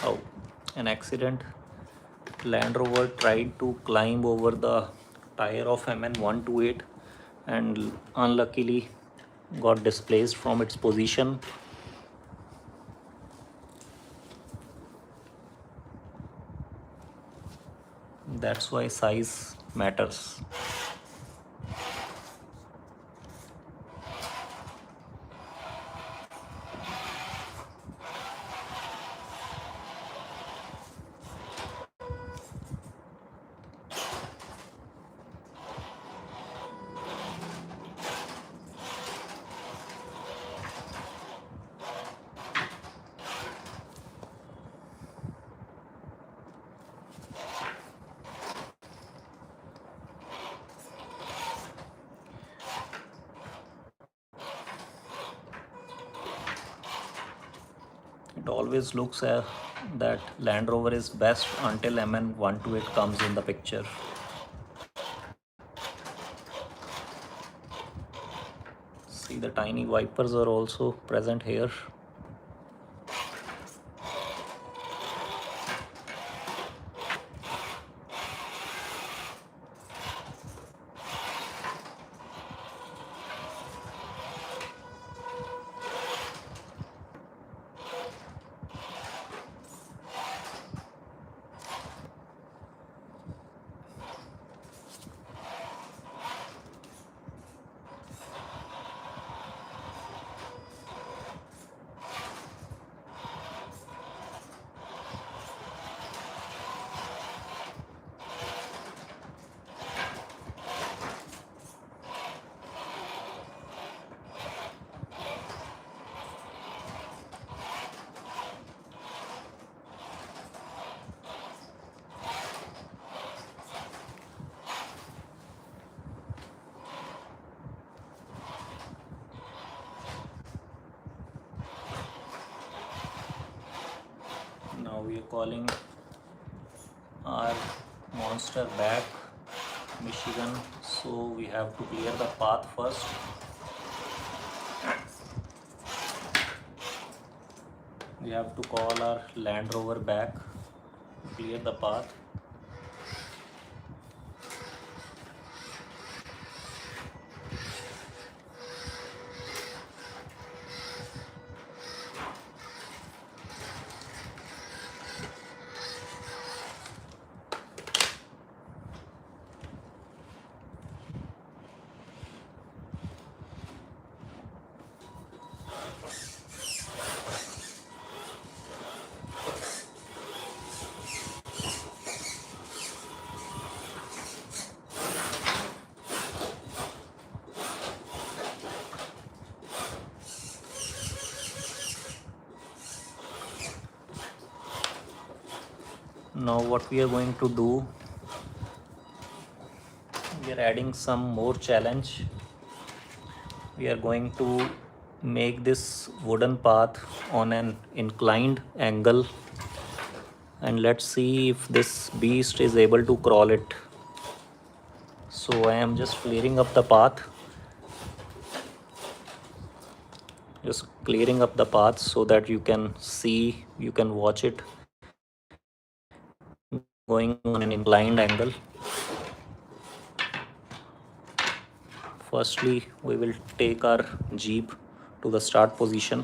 Oh, an accident. Land Rover tried to climb over the tire of MN 128 and unluckily got displaced from its position. That's why size matters. It always looks that Land Rover is best until MN 128 comes in the picture. See, the tiny wipers are also present here. calling our monster back, Michigan. So we have to clear the path first. We have to call our Land Rover back to clear the path. Now what we are going to do, we are adding some more challenge. We are going to make this wooden path on an inclined angle, and let's see if this beast is able to crawl it. So I am just clearing up the path, so that you can see, you can watch it going on an inclined angle. Firstly, we will take our Jeep to the start position.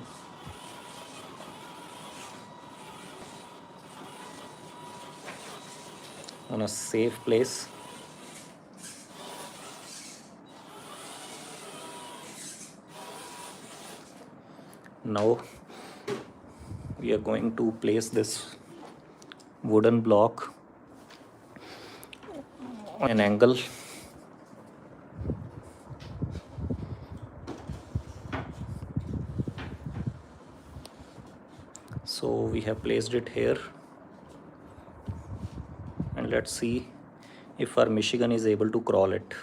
On a safe place. Now we are going to place this wooden block on an angle. So we have placed it here, and let's see if our Michigan is able to crawl it.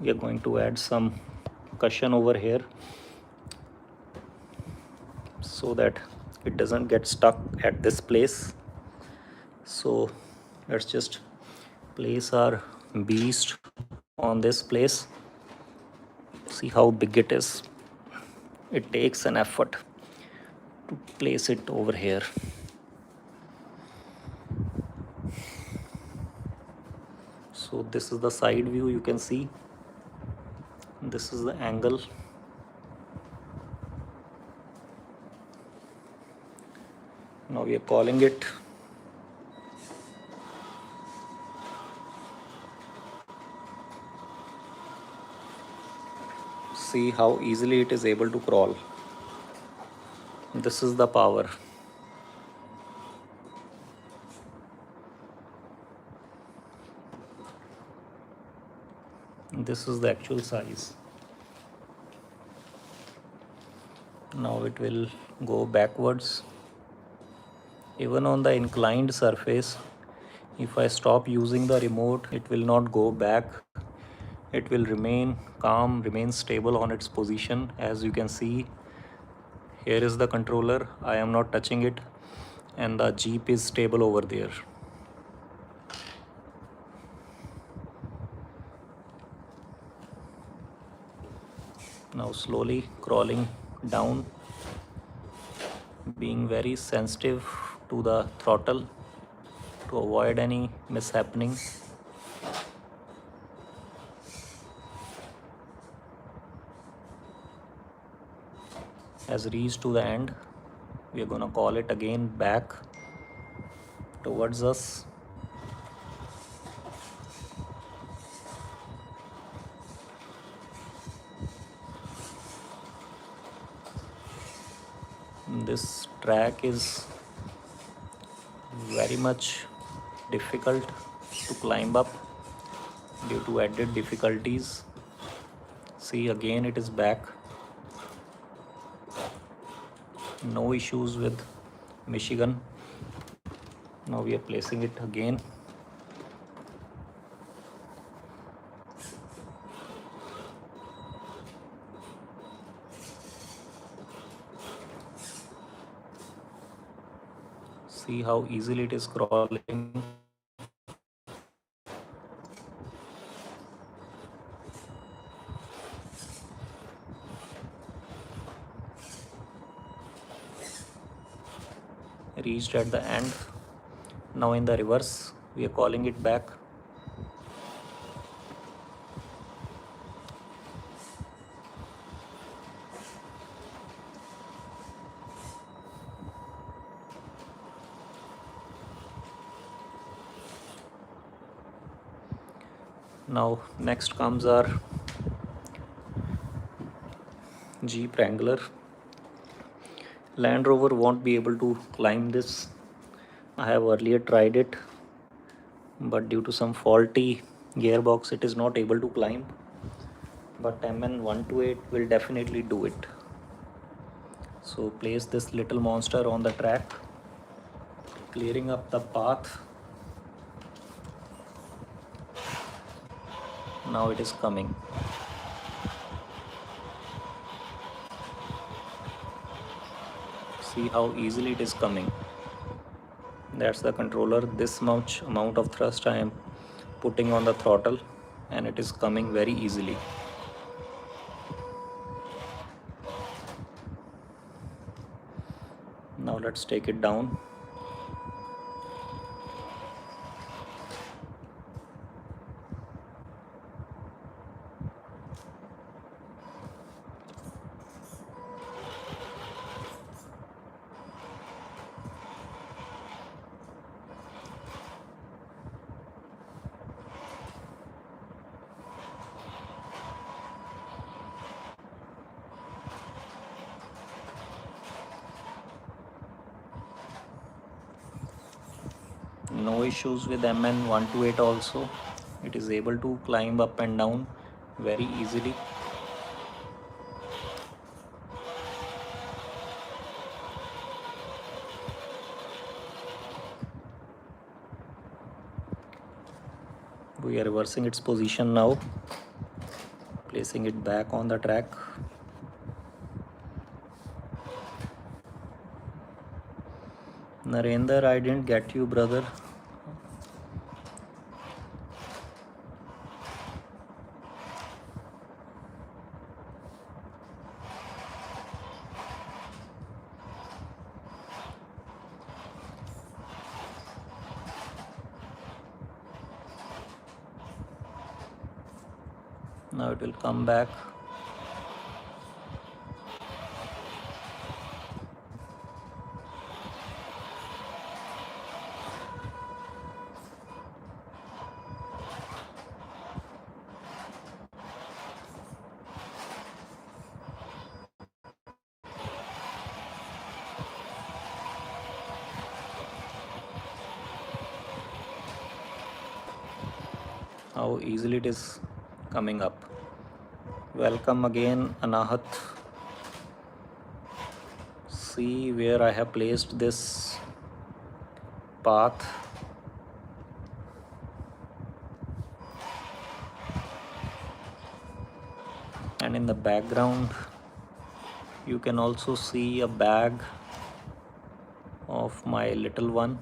We are going to add some cushion over here so that it doesn't get stuck at this place. So let's just place our beast on this place. See how big it is. It takes an effort to place it over here. So this is the side view, you can see. This is the angle. Now we are calling it. See how easily it is able to crawl. This is the power. This is the actual size. Now it will go backwards. Even on the inclined surface, if I stop using the remote, it will not go back. It will remain calm, remain stable on its position. As you can see, here is the controller. I am not touching it, and the Jeep is stable over there. Now slowly crawling down, being very sensitive to the throttle to avoid any mishappening. Has reached to the end. We are gonna call it again back towards us. This track is very much difficult to climb up due to added difficulties. See, again it is back. No issues with Michigan. Now we are placing it again. See how easily it is crawling. Reached at the end. Now in the reverse, we are calling it back. Now next comes our Jeep Wrangler. Land Rover won't be able to climb this. I have earlier tried it, but due to some faulty gearbox it is not able to climb, but MN128 will definitely do it. So place this little monster on the track, clearing up the path. Now it is coming. See how easily it is coming. That's the controller. This much amount of thrust I am putting on the throttle and it is coming very easily. Now let's take it down. No issues with MN128 also. It is able to climb up and down very easily. We are reversing its position now, placing it back on the track. Narendra, I didn't get you, brother. Now it will come back. How easily it is coming up. Welcome again, Anahat. See where I have placed this path. And in the background you can also see a bag of my little one.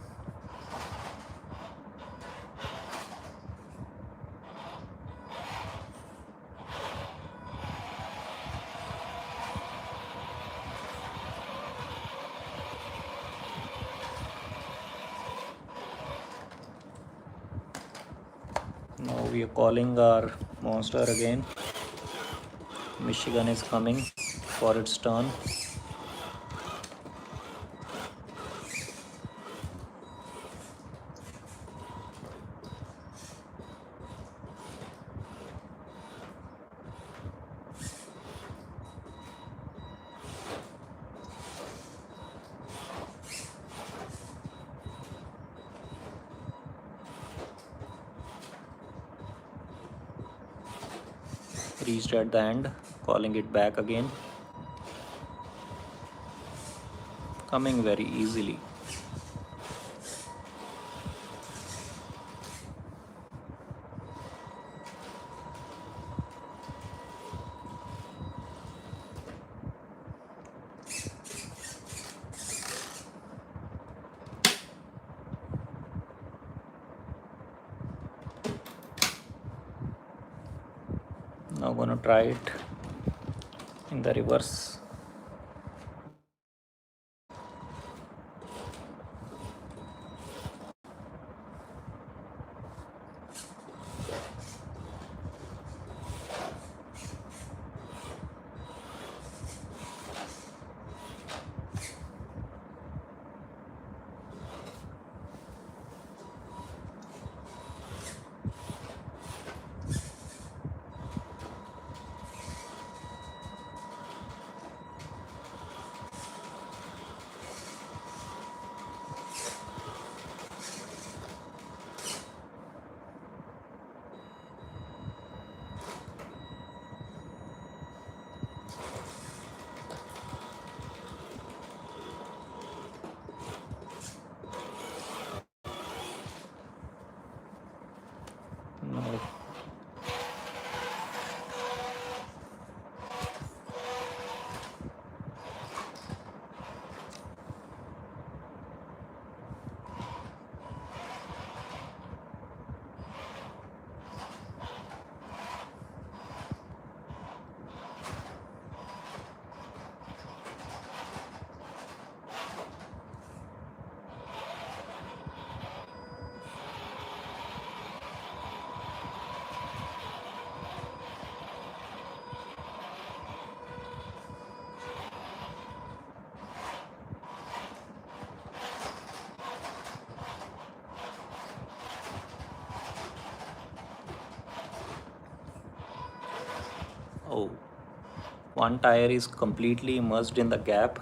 Now we are calling our monster again. Michigan is coming for its turn. Reached at the end, calling it back again. Coming very easily. gonna try it in the reverse. No. Oh, one tire is completely immersed in the gap.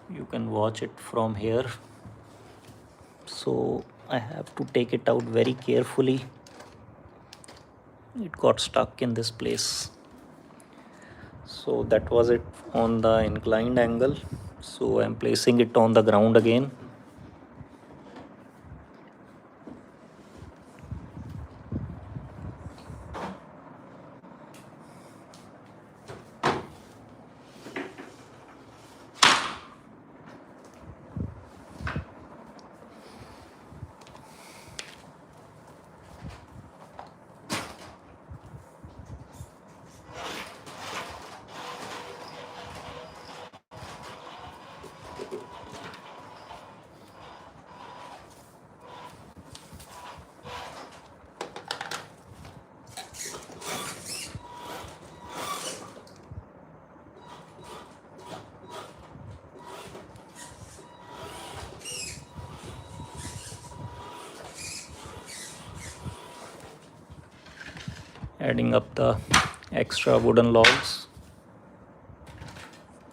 You can watch it from here. So I have to take it out very carefully. It got stuck in this place. So that was it on the inclined angle. So I'm placing it on the ground again. Adding up the extra wooden logs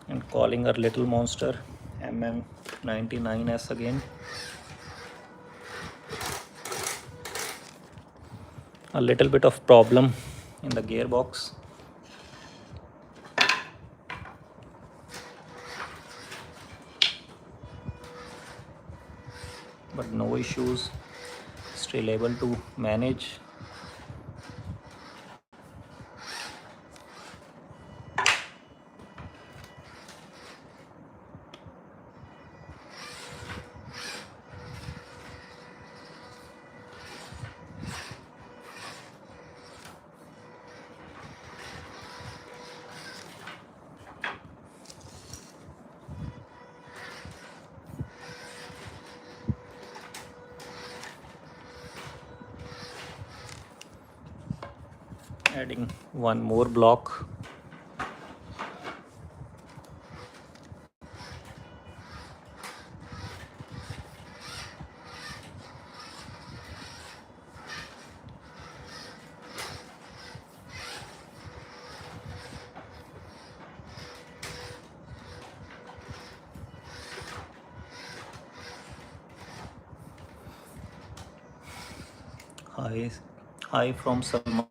and calling our little monster MM99S again. A little bit of problem in the gearbox. But no issues, still able to manage. Adding one more block. Hi from Salman.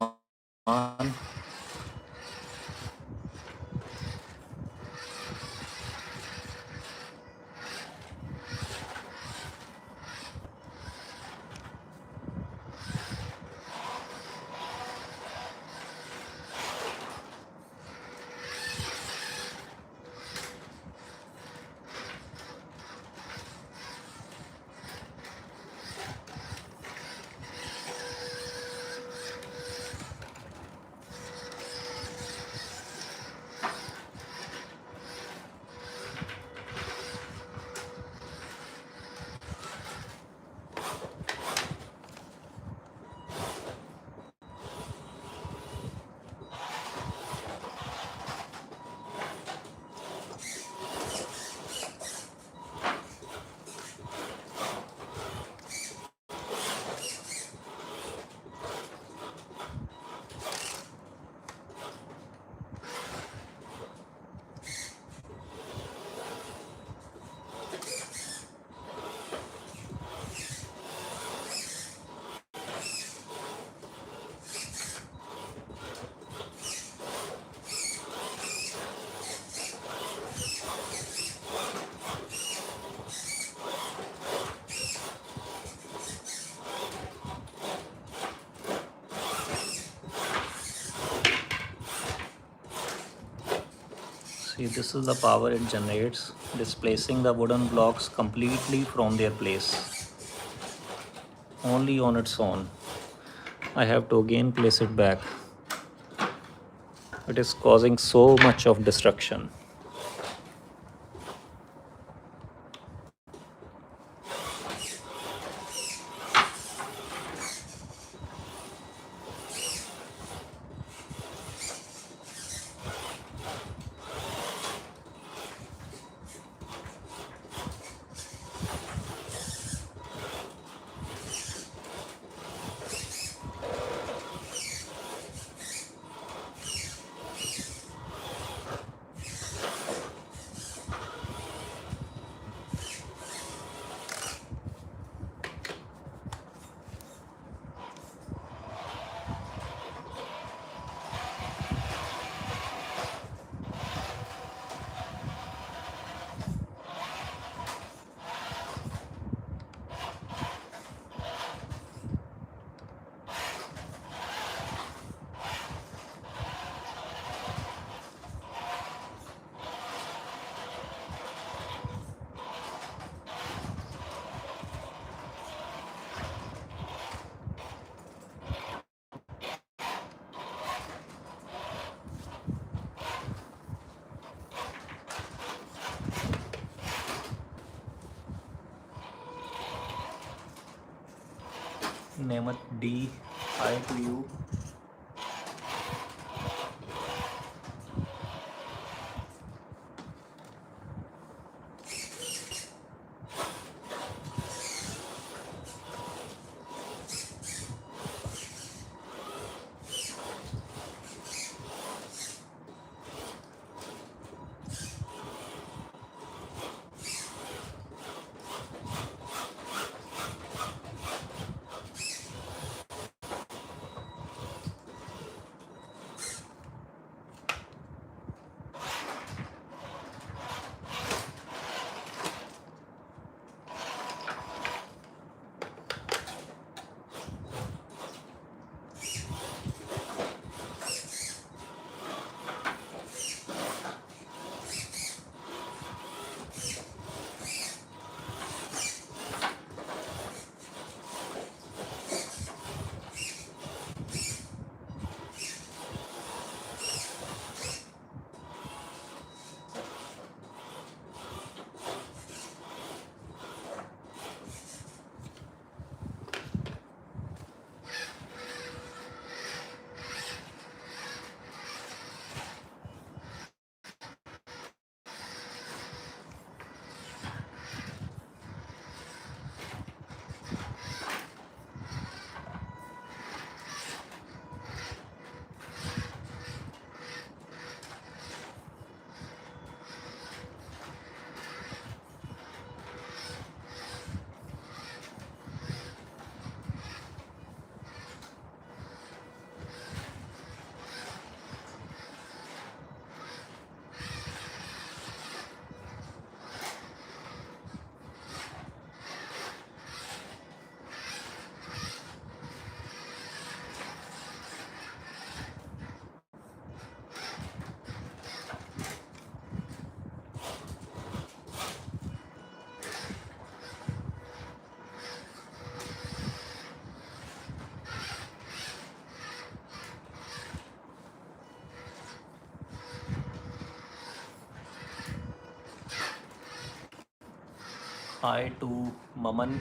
See, this is the power it generates, displacing the wooden blocks completely from their place, only on its own. I have to again place it back. It is causing so much of destruction. Name it D, I to you. I to Maman.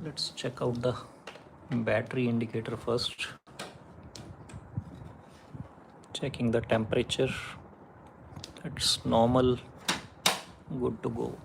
Let's check out the battery indicator first. Checking the temperature, it's normal, good to go.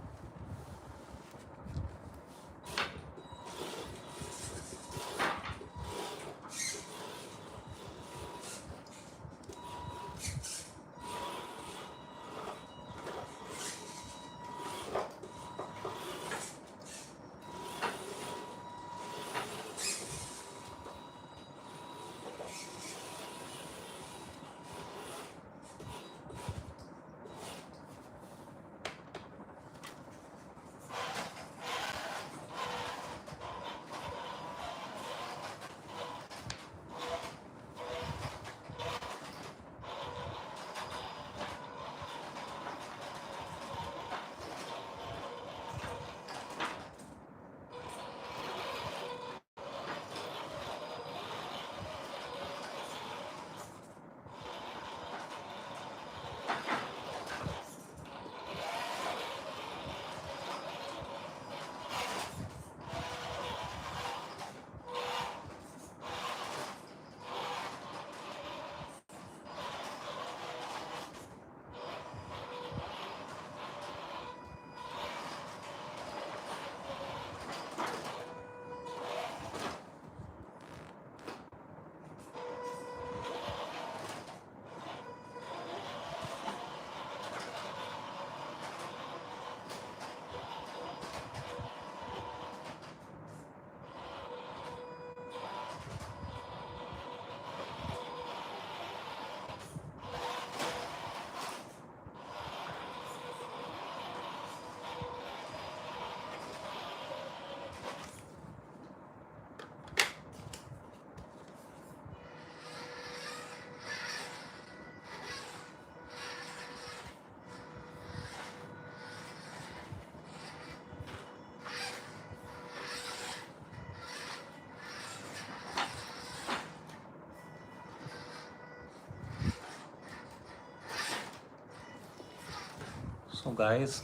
So guys,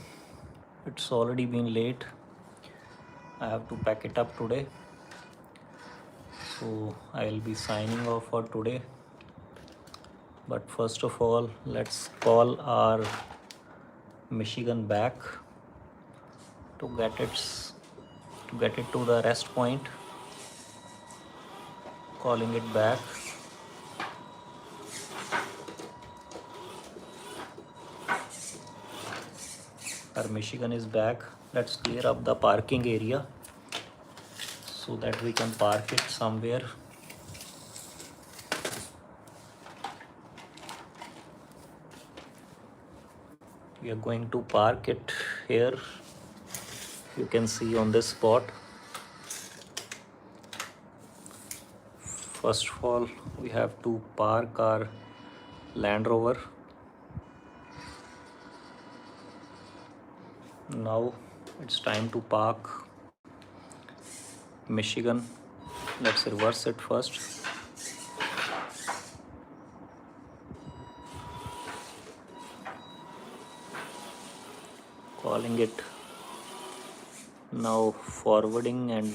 it's already been late. I have to pack it up today. So I'll be signing off for today. But first of all, let's call our Michigan back to get it to the rest point. Calling it back. Our Michigan is back. Let's clear up the parking area so that we can park it somewhere. We are going to park it here. You can see on this spot. First of all, we have to park our Land Rover. Now it's time to park Michigan. Let's reverse it first. Calling it now, forwarding and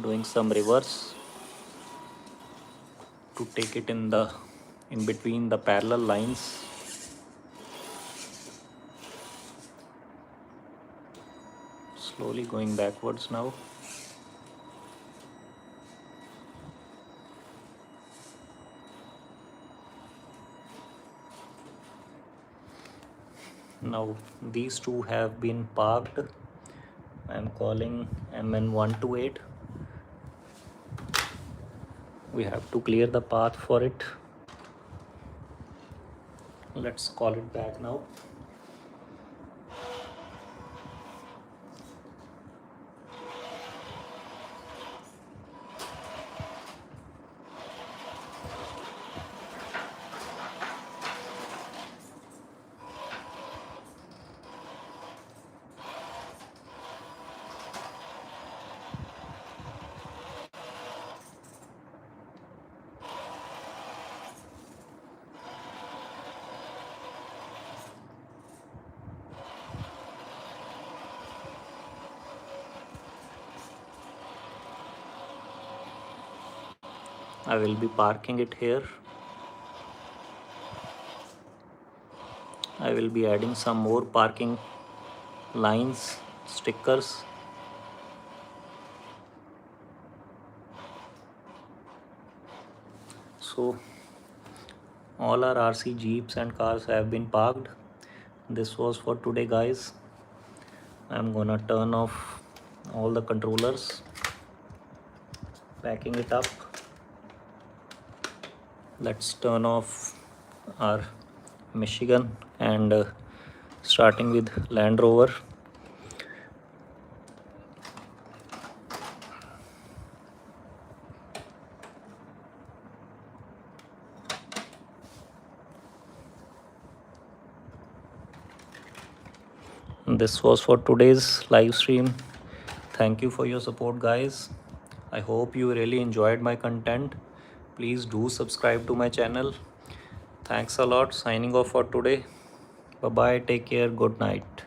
doing some reverse to take it in between the parallel lines. Slowly going backwards now. Now these two have been parked. I am calling MN128. We have to clear the path for it. Let's call it back now. I will be parking it here. I will be adding some more parking lines, stickers. So all our RC jeeps and cars have been parked. This was for today, guys. I'm gonna turn off all the controllers, packing it up. Let's turn off our Michigan and starting with Land Rover. This was for today's live stream. Thank you for your support, guys. I hope you really enjoyed my content. Please do subscribe to my channel. Thanks a lot. Signing off for today. Bye bye. Take care. Good night.